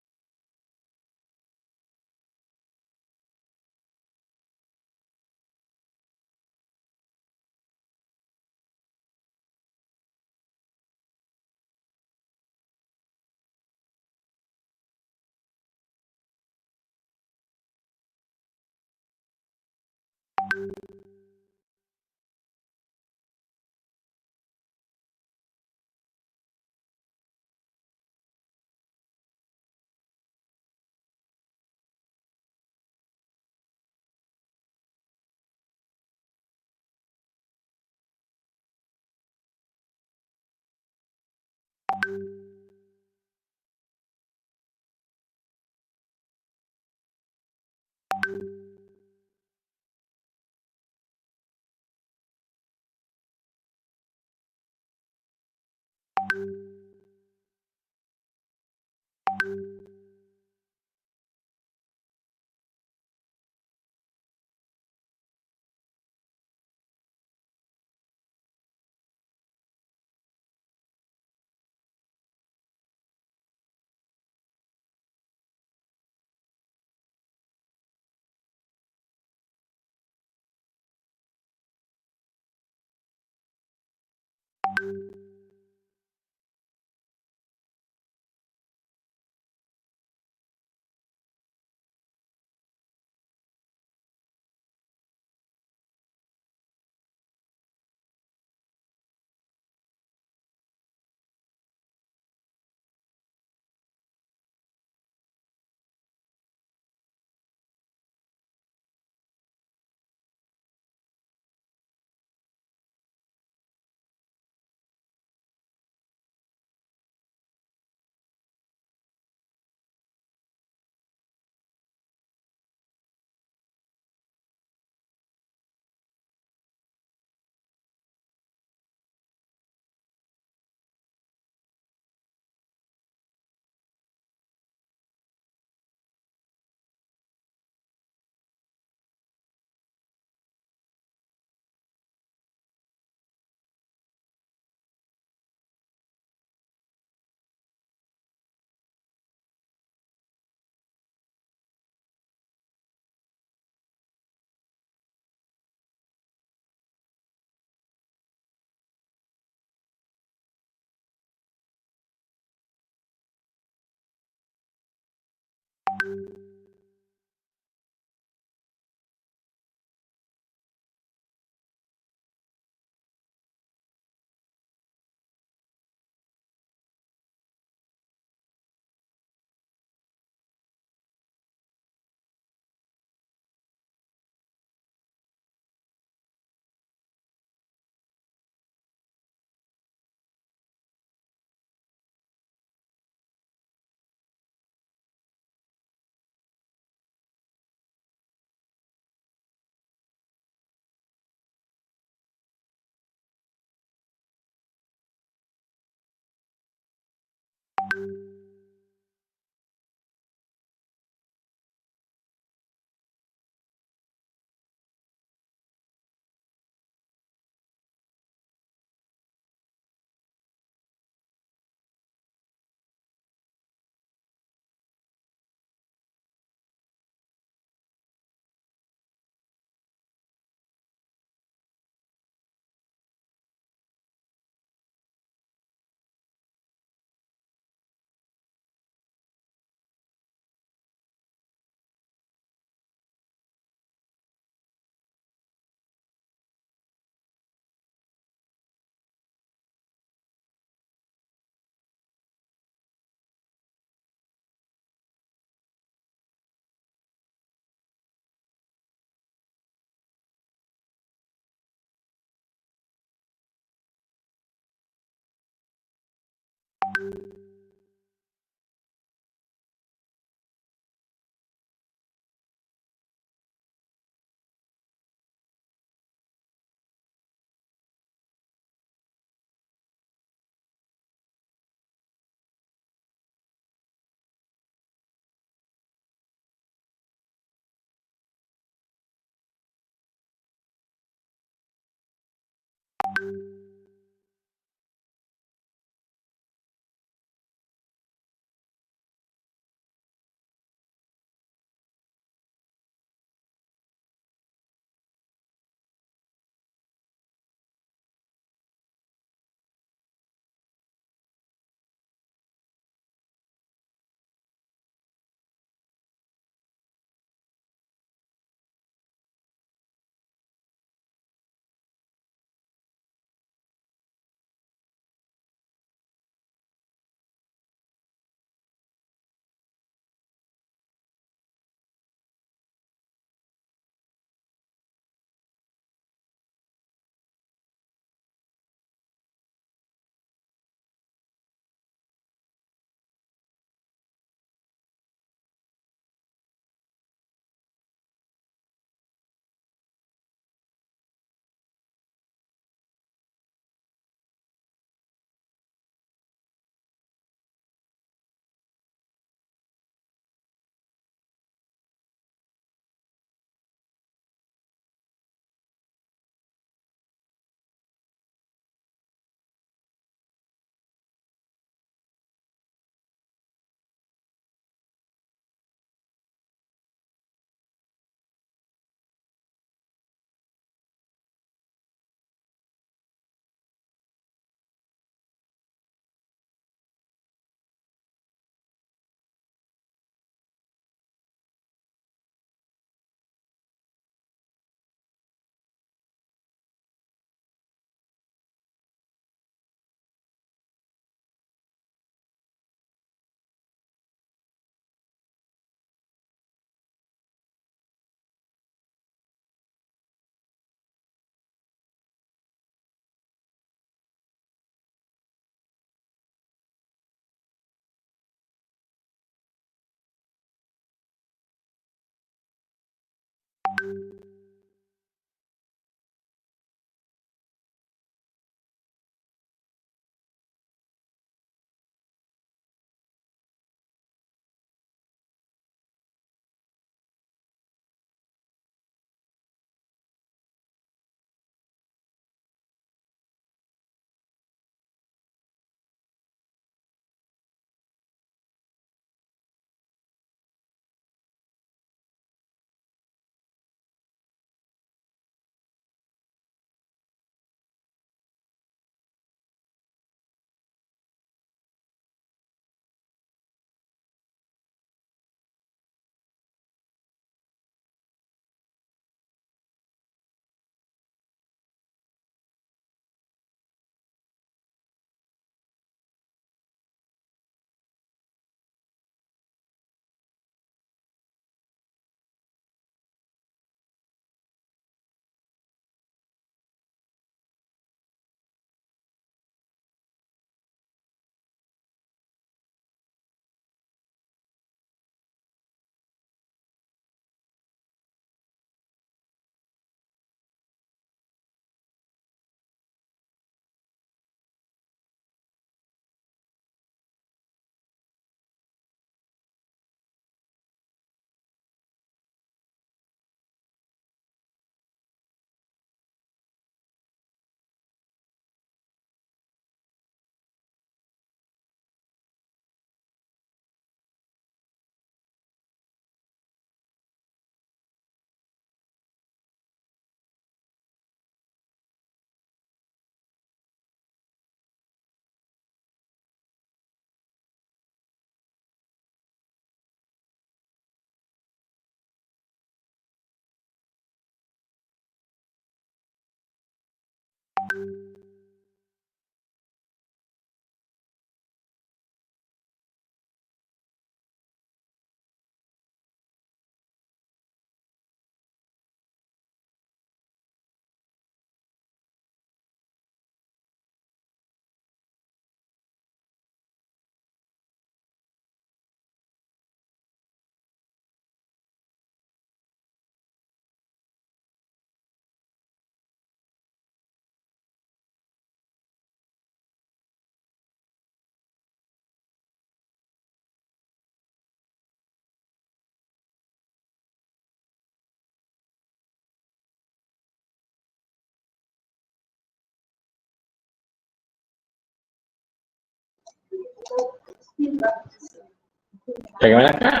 S2: Bagaimana Kak?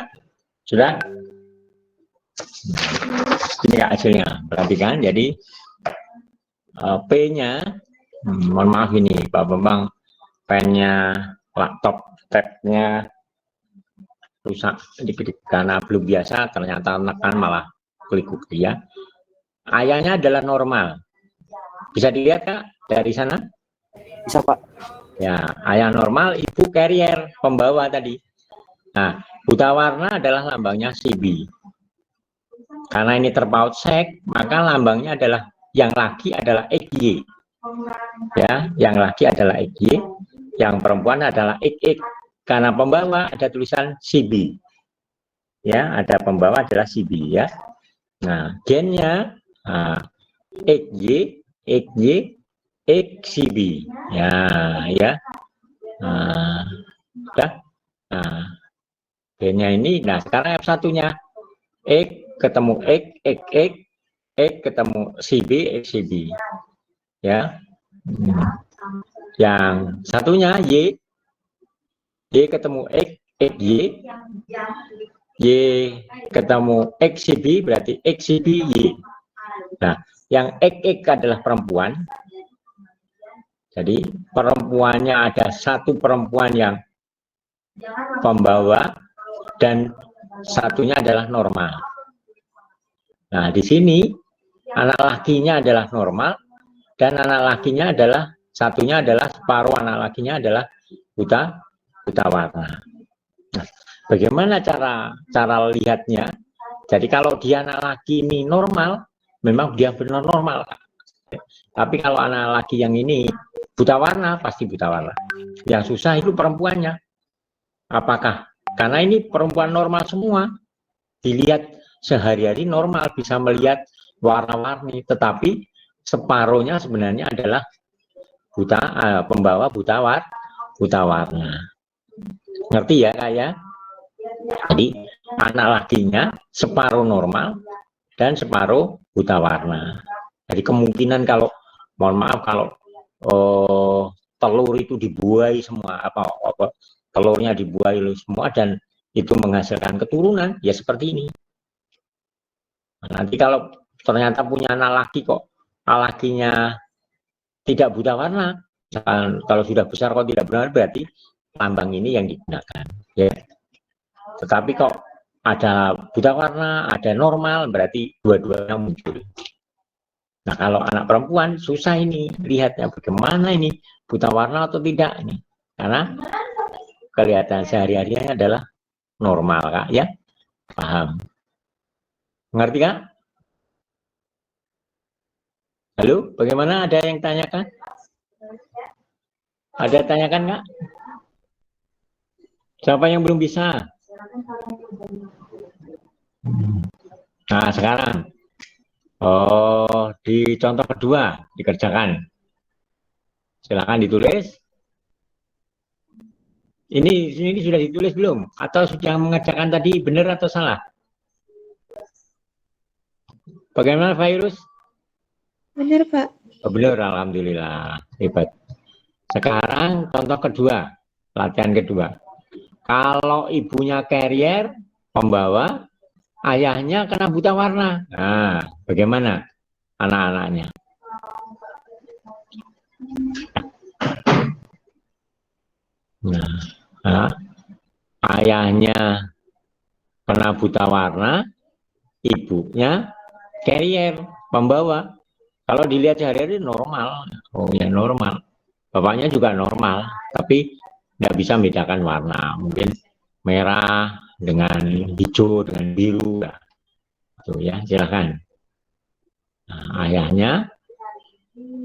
S2: Sudah? Ini Kak hasilnya. Perhatikan, jadi P-nya, mohon maaf ini Pak Bambang, pennya, laptop, tab-nya rusak dikit karena belum biasa, ternyata menekan malah klik ya. Ayahnya adalah normal. Bisa dilihat Kak dari sana?
S4: Bisa Pak.
S2: Ya, ayah normal, ibu carrier, pembawa tadi. Nah, buta warna adalah lambangnya CB. Karena ini terpaut sek, maka lambangnya adalah yang laki adalah XY. Ya, yang laki adalah XY, yang perempuan adalah XX. Karena pembawa ada tulisan CB. Ya, ada pembawa adalah CB ya. Nah, gennya XY, XY, XCB. Ya, ya. Ya. Nah, gennya ini, nah sekarang F1-nya X ketemu X, X, X, X ketemu CB, XCB. Ya. Yang satunya Y, Y ketemu X, XY, Y ketemu XCB berarti XCB Y. Nah, yang XX adalah perempuan. Jadi perempuannya ada satu perempuan yang pembawa dan satunya adalah normal. Nah, di sini anak lakinya adalah normal dan anak lakinya adalah satunya adalah separuh anak lakinya adalah buta warna. Nah, bagaimana cara lihatnya? Jadi kalau dia anak laki ini normal, memang dia benar normal. Tapi kalau anak laki yang ini buta warna, pasti buta warna. Yang susah itu perempuannya. Apakah? Karena ini perempuan normal semua. Dilihat sehari-hari normal, bisa melihat warna-warni. Tetapi separuhnya sebenarnya adalah pembawa buta warna. Ngerti ya Kak ya? Jadi anak lakinya separuh normal dan separuh buta warna. Jadi kemungkinan kalau, mohon maaf kalau telur itu dibuai semua, telurnya dibuai semua dan itu menghasilkan keturunan, ya seperti ini. Nah, nanti kalau ternyata punya anak laki kok lakinya tidak buta warna, kalau sudah besar kok tidak benar, berarti lambang ini yang digunakan. Ya. Tetapi kok ada buta warna, ada normal, berarti dua-duanya muncul. Nah, kalau anak perempuan susah ini lihatnya bagaimana ini buta warna atau tidak ini. Karena kelihatan sehari-harinya adalah normal Kak ya. Paham? Ngerti Kak? Halo, bagaimana, ada yang tanyakan? Ada tanyakan Kak? Siapa yang belum bisa? Nah, sekarang di contoh kedua dikerjakan. Silakan ditulis. Ini sudah ditulis belum? Atau sudah mengerjakan tadi benar atau salah? Bagaimana Virus?
S5: Benar, Pak.
S2: Oh, benar, alhamdulillah. Hebat. Sekarang contoh kedua, latihan kedua. Kalau ibunya carrier, pembawa, ayahnya kena buta warna. Nah, bagaimana anak-anaknya? Nah, ayahnya kena buta warna, ibunya carrier, pembawa. Kalau dilihat sehari-hari normal, oh ya normal. Bapaknya juga normal, tapi nggak bisa membedakan warna. Mungkin merah dengan hijau dengan biru. Tuh ya, silakan. Nah, ayahnya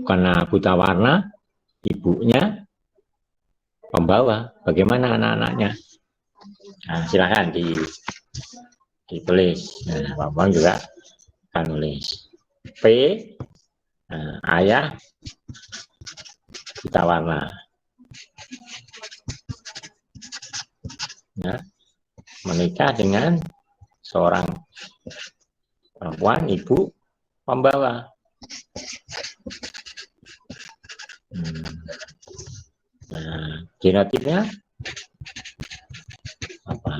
S2: kena buta warna, ibunya pembawa. Bagaimana anak-anaknya? Nah, silakan ditulis. Nah, Bambang juga akan nulis. P, ayah buta warna. Nah, menikah dengan seorang perempuan, ibu pembawa. Nah, genotipnya Apa?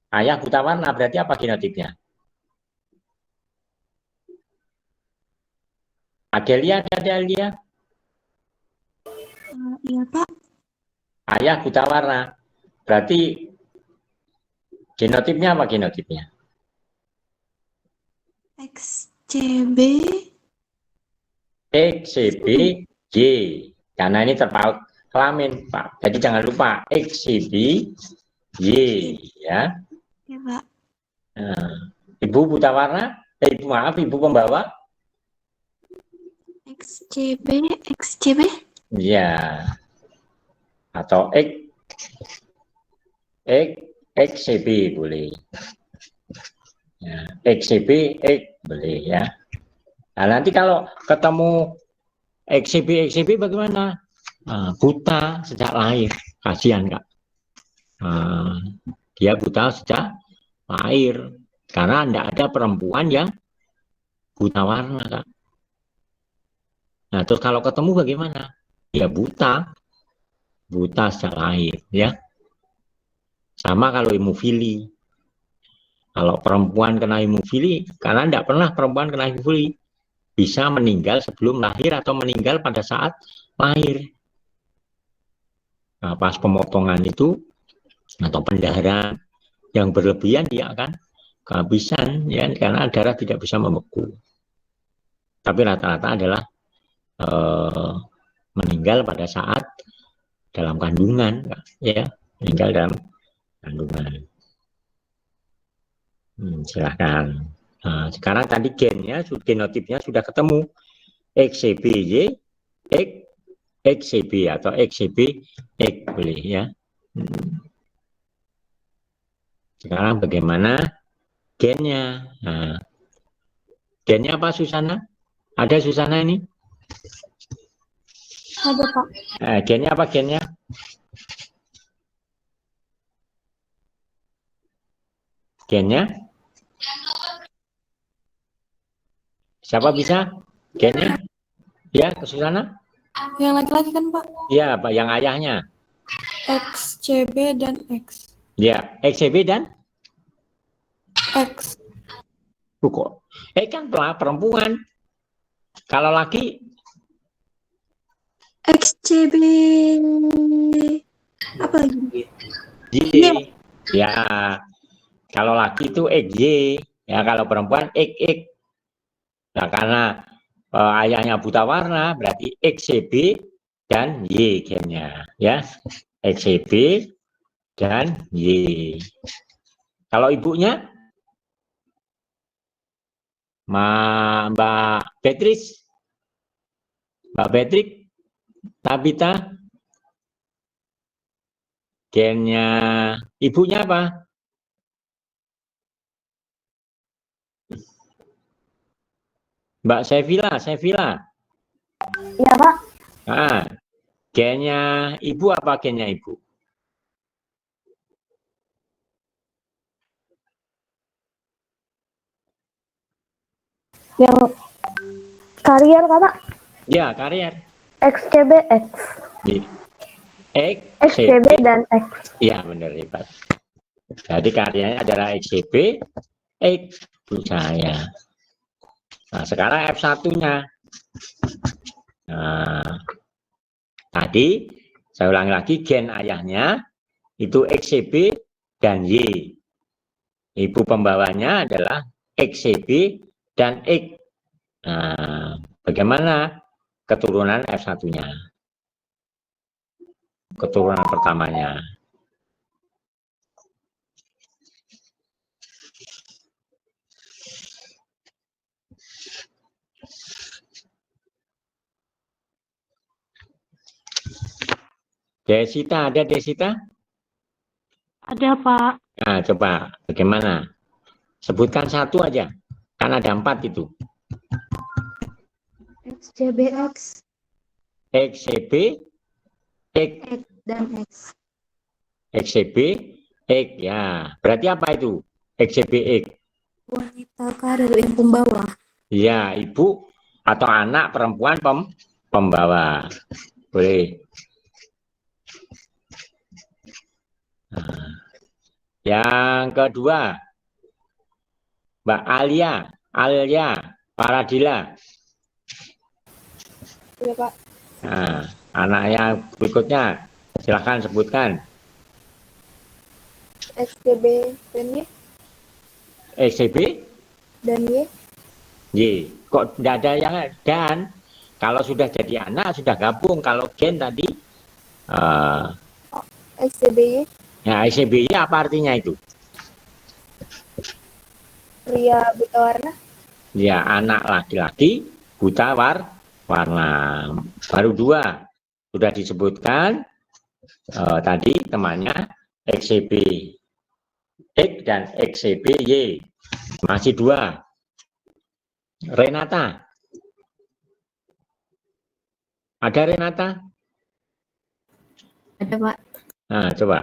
S2: Ayah buta warna berarti apa genotipnya? Adelia, ada Adelia?
S5: Iya Pak.
S2: Ayah buta warna. Berarti genotipnya apa genotipnya?
S5: XCB.
S2: XCB Y. Karena ini terpaut kelamin, Pak. Jadi jangan lupa XCB Y, ya.
S5: Ya Pak.
S2: Nah, ibu buta warna? Ibu maaf, ibu pembawa?
S5: XCB.
S2: Ya. Atau XCB boleh. Ya, XCB boleh ya. Nah, nanti kalau ketemu XCB bagaimana? Buta sejak lahir, kasihan Kak. Dia buta sejak lahir karena tidak ada perempuan yang buta warna Kak. Nah terus kalau ketemu bagaimana? Ya buta sejak lahir ya. Sama kalau hemofili. Kalau perempuan kena hemofili, karena tidak pernah perempuan kena hemofili, bisa meninggal sebelum lahir atau meninggal pada saat lahir. Nah, pas pemotongan itu atau pendarahan yang berlebihan dia akan kehabisan ya, karena darah tidak bisa membeku. Tapi rata-rata adalah meninggal pada saat dalam kandungan ya, meninggal dalam kandungan. Silahkan. Nah, sekarang tadi gennya, genotipnya sudah ketemu. XCBY, XCB atau XCB X boleh ya. Sekarang bagaimana gennya? Nah, gennya apa Susana? Ada Susana ini?
S5: Ada Pak.
S2: Gennya apa gennya? Gennya? Siapa bisa? Gennya? Ya, ke Susana?
S5: Yang laki-laki kan Pak?
S2: Ya, Pak, yang ayahnya.
S5: XCB dan X.
S2: Ya, XCB dan
S5: X.
S2: kok. Kan perempuan. Kalau laki
S5: XCB. Apa lagi?
S2: Y. Ya. Kalau laki itu XY. Ya, kalau perempuan XX. Nah, karena ayahnya buta warna berarti XCB dan Y gennya ya. XCB dan Y. Kalau ibunya Mbak Beatrice, Mbak Beatrice, Tabita, gennya ibunya apa? Mbak Sevilla.
S5: Iya Pak.
S2: Gennya ibu apa gennya ibu?
S5: Yang karier Pak.
S2: Ya, karier.
S5: XCB X. XCB dan X.
S2: Iya, benar hebat. Jadi karyanya adalah XCB X saya. Nah, sekarang F1-nya. Nah, tadi saya ulangi lagi, gen ayahnya itu XCB dan Y. Ibu pembawanya adalah XCB dan X. Nah, bagaimana keturunan F1-nya? Keturunan pertamanya. Desita, ada Desita?
S3: Ada Pak.
S2: Nah, coba bagaimana? Sebutkan satu aja, kan ada 4 itu.
S5: XCBX.
S2: XCB, X
S5: dan X.
S2: XCB, X ya. Berarti apa itu? XCB X.
S5: Wanita karir yang pembawa.
S2: Ya, ibu atau anak perempuan pembawa. Boleh. Nah, Yang kedua, Mbak Alia Paradila.
S5: Iya, Pak.
S2: Nah, anak yang berikutnya, silahkan sebutkan.
S5: XTB dan Y.
S2: XCB,
S5: Dan Y.
S2: Y. Kok tidak ada yang dan? Kalau sudah jadi anak, sudah gabung. Kalau gen tadi,
S5: XTBY.
S2: ya XCBY apa artinya itu?
S5: Pria buta warna.
S2: Ya, anak laki-laki buta warna. Baru dua sudah disebutkan tadi temannya XCB X dan XCBY. Masih dua. Renata. Ada Renata?
S6: Ada, Pak.
S2: Nah, coba.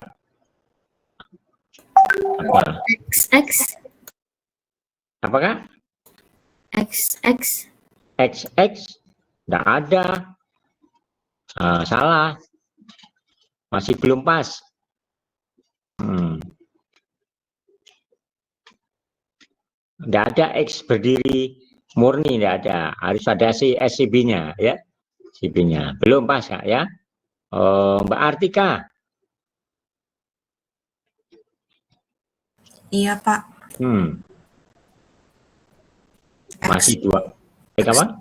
S2: Apa?
S6: XX.
S2: Apakah?
S6: XX.
S2: XX? Tidak ada. Salah. Masih belum pas. Tidak ada X berdiri murni, tidak ada. Harus ada si SCB-nya, ya. SCB-nya. Belum pas, Kak, ya. Mbak Artika.
S7: Iya, Pak.
S2: Masih dua. Apa?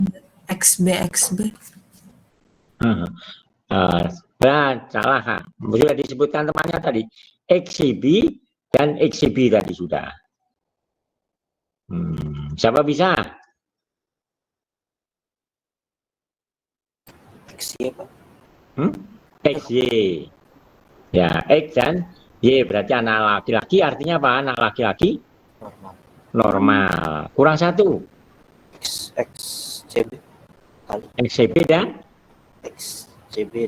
S7: XB.
S2: Salah, Kak. Sudah disebutkan temannya tadi. XCB dan XCB tadi sudah. Siapa bisa?
S1: X ya, Pak.
S2: XY. Ya, X dan Y berarti anak laki-laki, artinya apa? Anak laki-laki normal. Kurang satu.
S1: XCB kali.
S2: XCB dan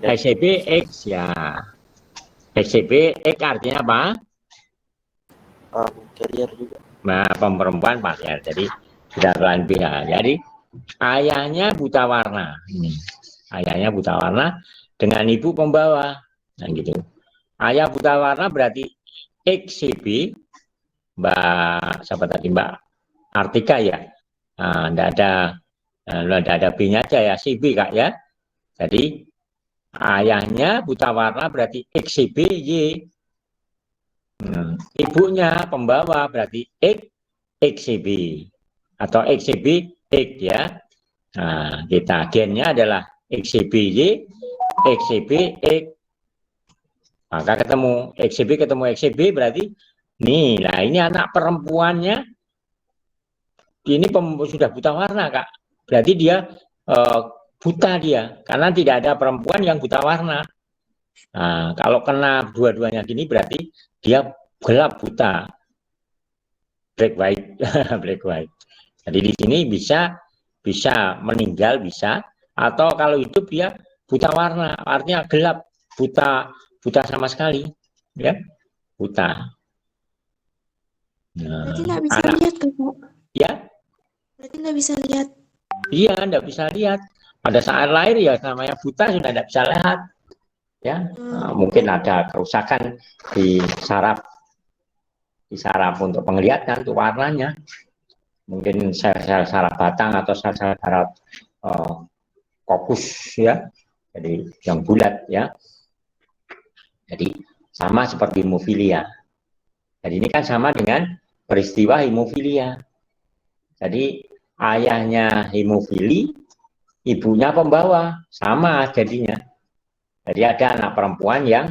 S2: XCB X ya. XCB X artinya apa?
S1: Carrier juga.
S2: Nah, perempuan Pak ya. Jadi tidak lain pihak. Jadi ayahnya buta warna. Ayahnya buta warna dengan ibu pembawa. Nah gitu. Ayah buta warna berarti XCB. Mbak siapa tadi, Mbak Artika ya. Tidak ada B-nya aja ya, CB Kak ya. Jadi ayahnya buta warna berarti XCBY. Ibunya pembawa berarti XCB atau XCBX ya. Nah, kita gennya adalah XCBY, XCBX. Maka ketemu XCB berarti nih, nah ini anak perempuannya ini sudah buta warna, Kak. Berarti dia buta dia, karena tidak ada perempuan yang buta warna. Nah, kalau kena dua-duanya gini berarti dia gelap buta, black white, black white. Jadi di sini bisa meninggal bisa, atau kalau hidup dia buta warna, artinya gelap, buta sama sekali, ya buta. Nah,
S5: Berarti nggak bisa lihat tuh, Pak.
S2: Ya.
S5: Berarti nggak bisa lihat.
S2: Iya, nggak bisa lihat. Pada saat lahir ya namanya buta sudah tidak bisa lihat. Ya, mungkin ada kerusakan di saraf untuk penglihatan, untuk warnanya. Mungkin sel-sel saraf batang atau sel-sel saraf fokus ya, jadi yang bulat ya. Jadi sama seperti hemofilia. Jadi ini kan sama dengan peristiwa hemofilia. Jadi ayahnya hemofili, ibunya pembawa, sama jadinya. Jadi ada anak perempuan yang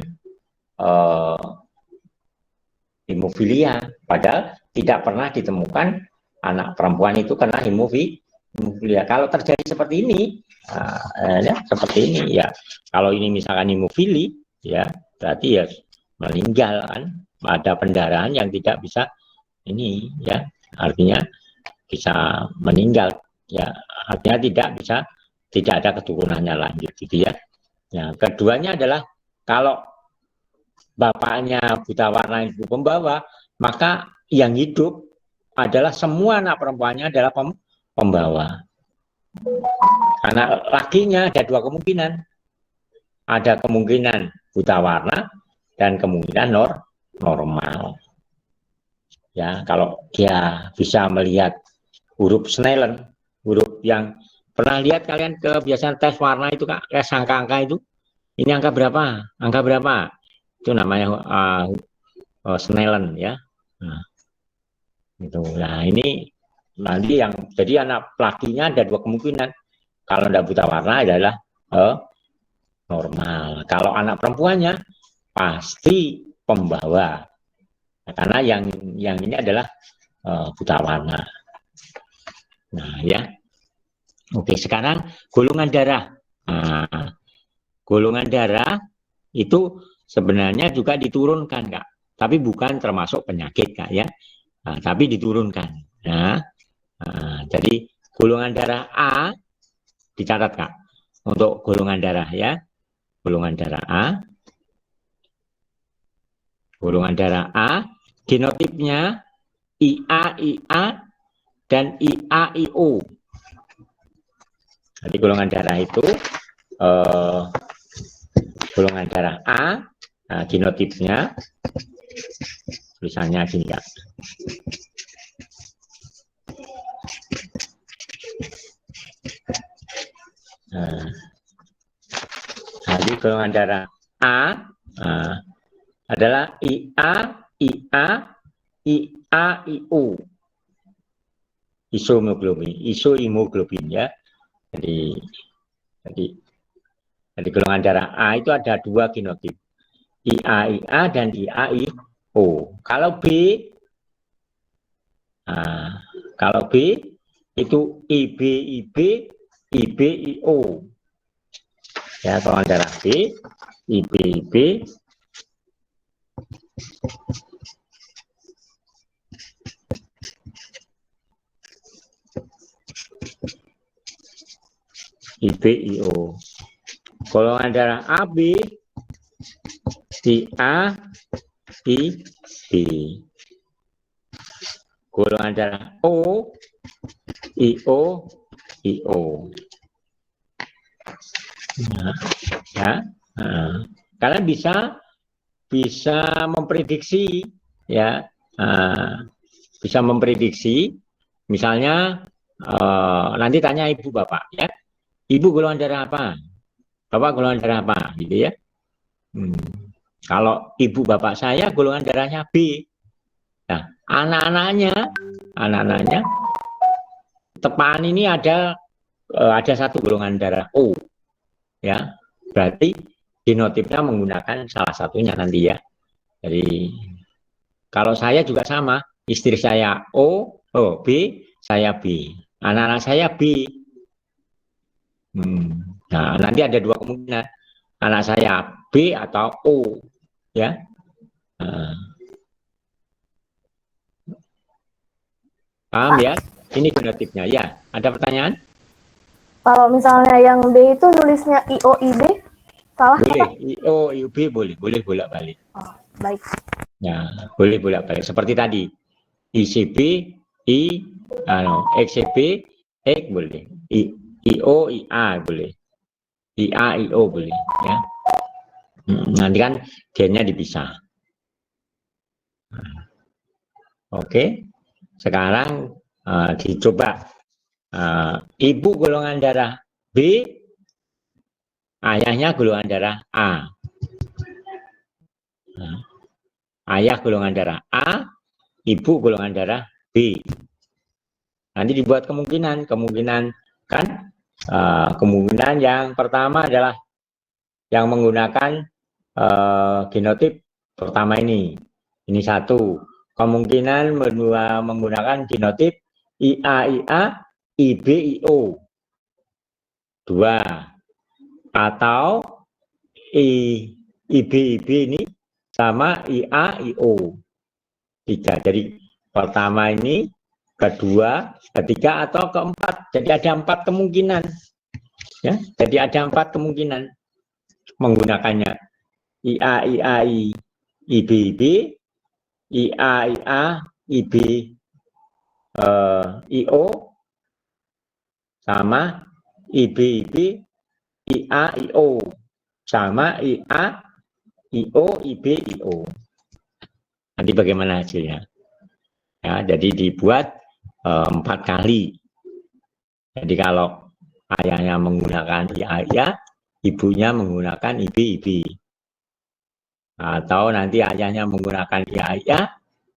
S2: hemofilia, padahal tidak pernah ditemukan anak perempuan itu kena hemofilia. Kalau terjadi seperti ini, ya, seperti ini ya. Kalau ini misalkan hemofili, ya berarti ya meninggal kan. Ada pendarahan yang tidak bisa ini, ya artinya bisa meninggal, ya artinya tidak ada keturunannya lanjut gitu ya. Nah, keduanya adalah kalau bapaknya buta warna ibu pembawa, maka yang hidup adalah semua anak perempuannya adalah pembawa. Karena lakinya ada dua kemungkinan. Ada kemungkinan buta warna dan kemungkinan normal. Ya, kalau dia bisa melihat huruf Snellen, huruf yang pernah lihat kalian kebiasaan tes warna itu Kak, tes angka-angka itu. Ini angka berapa? Angka berapa? Itu namanya Snellen ya. Nah, itu. Nah, ini nanti yang jadi anak lakinya ada dua kemungkinan. Kalau tidak buta warna adalah normal. Kalau anak perempuannya pasti pembawa. Nah, karena yang ini adalah buta warna. Nah, ya. Oke, sekarang golongan darah. Nah, golongan darah itu sebenarnya juga diturunkan, Kak. Tapi bukan termasuk penyakit, Kak, ya. Nah, tapi diturunkan. Nah, jadi golongan darah A dicatat, Kak. Untuk golongan darah ya. Golongan darah A. Golongan darah A, genotipnya IA, IA, dan IA, IO. Jadi golongan darah itu golongan darah A, nah, genotipnya tulisannya gini Kak. Jadi golongan darah A adalah IA, IA, IA, IO. Isohemoglobin ya. Jadi golongan darah A itu ada dua genotip, IA, IA dan IA, IO. Kalau B itu IB, IB, IB, IO. Ya, golongan darah B, IB, IB, IBIO. Golongan darah AB, IA, IB. Golongan darah O, IO, IO. Nah, ya, kalian bisa memprediksi, ya, bisa memprediksi. Misalnya nanti tanya ibu bapak, ya. Ibu golongan darah apa? Bapak golongan darah apa? Gitu ya. Kalau ibu bapak saya golongan darahnya B. Nah, anak-anaknya tepaan ini ada satu golongan darah O. Ya. Berarti genotipnya menggunakan salah satunya nanti ya. Jadi kalau saya juga sama, istri saya O, B, saya B. Anak-anak saya B. Nah, nanti ada dua kemungkinan, anak saya B atau O, ya. Paham ya? Ini genotipnya. Ya, ada pertanyaan?
S8: Kalau misalnya yang B itu nulisnya IO, IB, salah?
S2: Boleh, IO, IB boleh bolak-balik.
S8: Oh, baik.
S2: Ya, boleh bolak-balik. Seperti tadi, ICB, XCB, X boleh. IO, IA boleh. IA, IO boleh, ya. Nanti kan gennya dipisah. Oke, sekarang dicoba. Ibu golongan darah B, ayahnya golongan darah A. Ayah golongan darah A, ibu golongan darah B. Nanti dibuat kemungkinan kan. Kemungkinan yang pertama adalah yang menggunakan genotip pertama ini satu. Kemungkinan menggunakan genotip IA, IA, IB, IO. 2. Atau IB, IB ini sama IA, IO. 3. Jadi pertama ini, kedua, ketiga, atau keempat. Jadi ada 4 kemungkinan. Ya, jadi ada 4 kemungkinan menggunakannya. IA, IA, IB, IB, IA, IA, IB, IO, sama IB, IB, IA, IO, sama IA, IO, IB, IO. Nanti bagaimana hasilnya? Ya, jadi dibuat 4 kali. Jadi kalau ayahnya menggunakan IA, ibunya menggunakan IB. Atau nanti ayahnya menggunakan IA,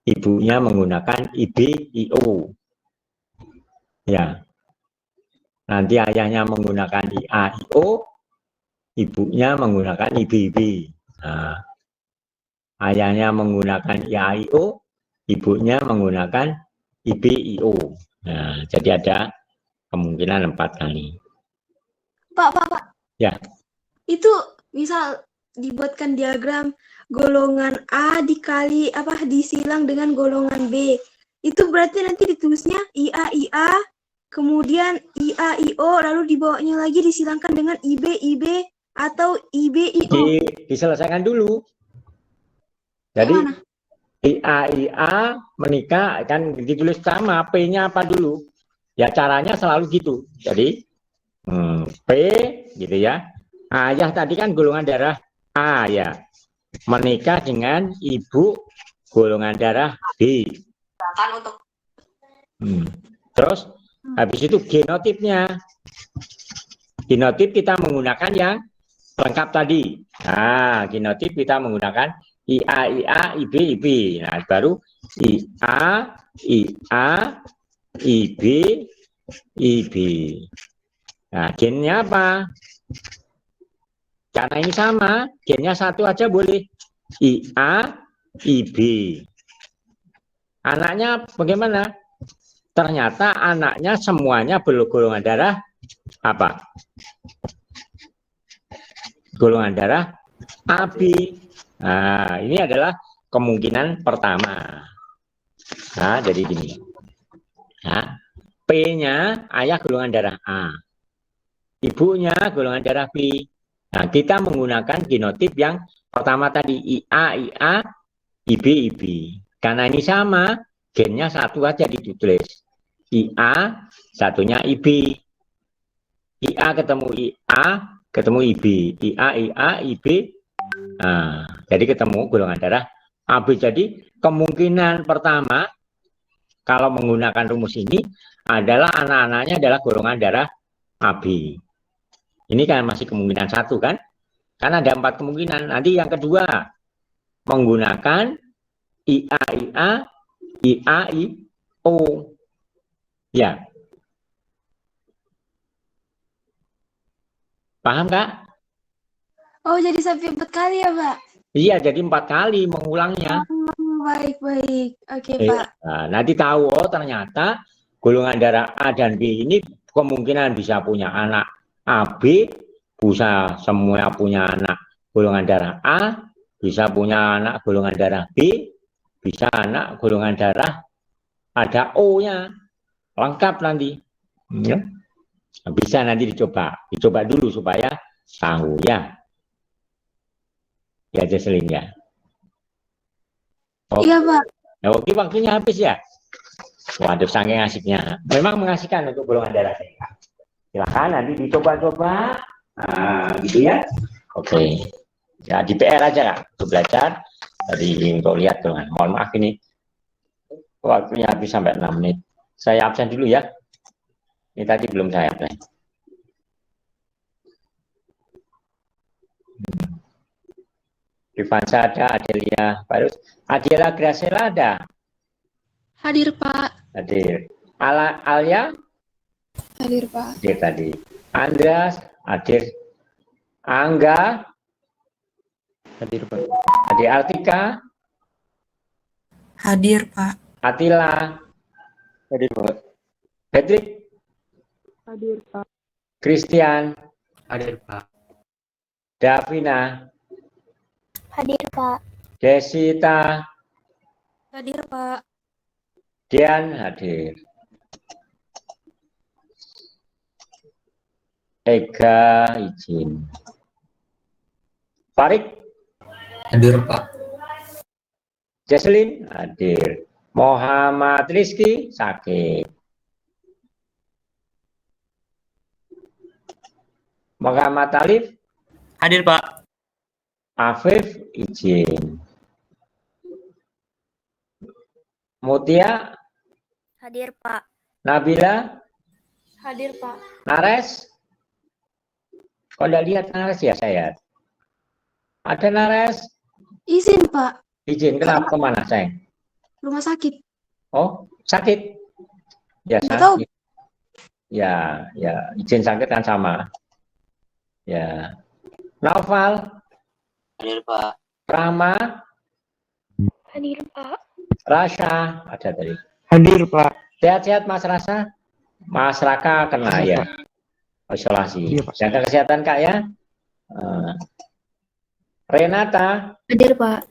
S2: ibunya menggunakan IO. Ya. Nanti ayahnya menggunakan IO, ibunya menggunakan IB. Nah, ayahnya menggunakan IO, ibunya menggunakan IO. Nah, jadi ada kemungkinan 4 kali.
S5: Pak.
S2: Ya.
S5: Itu misal dibuatkan diagram golongan A disilang dengan golongan B. Itu berarti nanti ditulisnya IA, kemudian IO, lalu dibawanya lagi disilangkan dengan IB atau IO.
S2: Diselesaikan dulu. Jadi IA menikah kan ditulis sama, P-nya apa dulu? Ya caranya selalu gitu. Jadi P gitu ya. Ayah tadi kan golongan darah A ya. Menikah dengan ibu golongan darah B. Terus habis itu genotipnya. Genotip kita menggunakan yang lengkap tadi. Nah, genotip kita menggunakan IA, IB. Nah, baru IA, IB. Nah, gennya apa? Karena ini sama, gennya satu aja boleh. IA, IB. Anaknya bagaimana? Ternyata anaknya semuanya bergolongan darah apa? Golongan darah AB. Nah, ini adalah kemungkinan pertama. Nah, jadi gini. Nah, P-nya ayah golongan darah A. Ibunya golongan darah B. Nah, kita menggunakan genotip yang pertama tadi IA, IB. Karena ini sama, gennya satu aja ditulis. IA, satunya IB. IA ketemu IA, ketemu IB. IA, IB. Nah, jadi ketemu golongan darah AB. Jadi kemungkinan pertama kalau menggunakan rumus ini adalah anak-anaknya adalah golongan darah AB. Ini kan masih kemungkinan satu kan? Karena ada 4 kemungkinan. Nanti yang kedua menggunakan IA, IO. Ya. Paham Kak?
S5: Oh, jadi sampai 4 kali ya, Pak?
S2: Iya, jadi 4 kali mengulangnya.
S5: Baik. Oke, Pak.
S2: Nah, nanti tahu, oh ternyata golongan darah A dan B ini kemungkinan bisa punya anak AB, bisa semua punya anak golongan darah A, bisa punya anak golongan darah B, bisa anak golongan darah ada O-nya. Lengkap nanti. Ya. Bisa nanti dicoba dulu supaya tahu ya. Ya, Jesselyn ya. Oh.
S5: Iya, Pak.
S2: Nah, oke, waktunya habis ya. Waduh, saking asiknya. Memang mengasihkan untuk golongan darah C. Silakan nanti dicoba-coba. Nah, gitu ya. Oke. Ya, di PR aja Kak, untuk belajar. Tadi untuk lihat golongan. Mohon maaf ini. Waktunya habis sampai 6 menit. Saya absen dulu ya. Ini tadi belum saya absen. Rifansa ada, Adelia Barus. Adela Graciela ada?
S5: Hadir, Pak.
S2: Hadir. Alia?
S5: Hadir, Pak.
S2: Hadir tadi. Andreas? Hadir. Angga?
S9: Hadir, Pak.
S2: Hadir. Artika?
S7: Hadir, Pak.
S2: Atila?
S9: Hadir, Pak.
S2: Patrick?
S3: Hadir, Pak.
S2: Christian?
S9: Hadir, Pak.
S2: Davina?
S8: Hadir, Pak.
S2: Desita?
S5: Hadir, Pak.
S2: Dian? Hadir. Ega izin. Farid?
S9: Hadir, Pak.
S2: Jesselyn? Hadir. Muhammad Rizky? Sakit. Muhammad Alif?
S4: Hadir, Pak.
S2: Afif izin. Mutia,
S10: Hadir, Pak.
S2: Nabila,
S10: Hadir, Pak.
S2: Nares. Kok tidak lihat Nares ya saya? Ada Nares?
S5: Izin, Pak.
S2: Izin, kenapa kemana sayang?
S5: Rumah sakit.
S2: Oh, sakit? Ya,
S5: Nggak tahu.
S2: sakit. Ya, ya, izin sakit kan sama. Ya. Naufal,
S4: Hadir, Pak.
S2: Rama,
S10: Hadir, Pak.
S2: Rasha, ada tadi.
S9: Hadir, Pak.
S2: Sehat-sehat Mas Rasa? Mas Raka kena ya? Isolasi.
S9: Iya, Pak.
S2: Jaga kesehatan Kak ya. Renata,
S6: Hadir, Pak.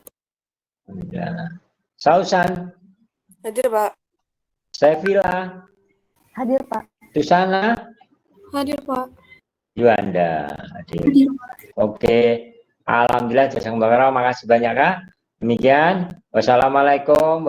S2: ya. Sausan,
S3: Hadir, Pak.
S2: Sevilla,
S8: Hadir, Pak.
S2: Susana,
S3: Hadir, Pak.
S2: Yuanda, hadir.
S6: Hadir,
S2: Oke, alhamdulillah jazakumullah khairan, makasih banyak Kak. Demikian, wassalamualaikum.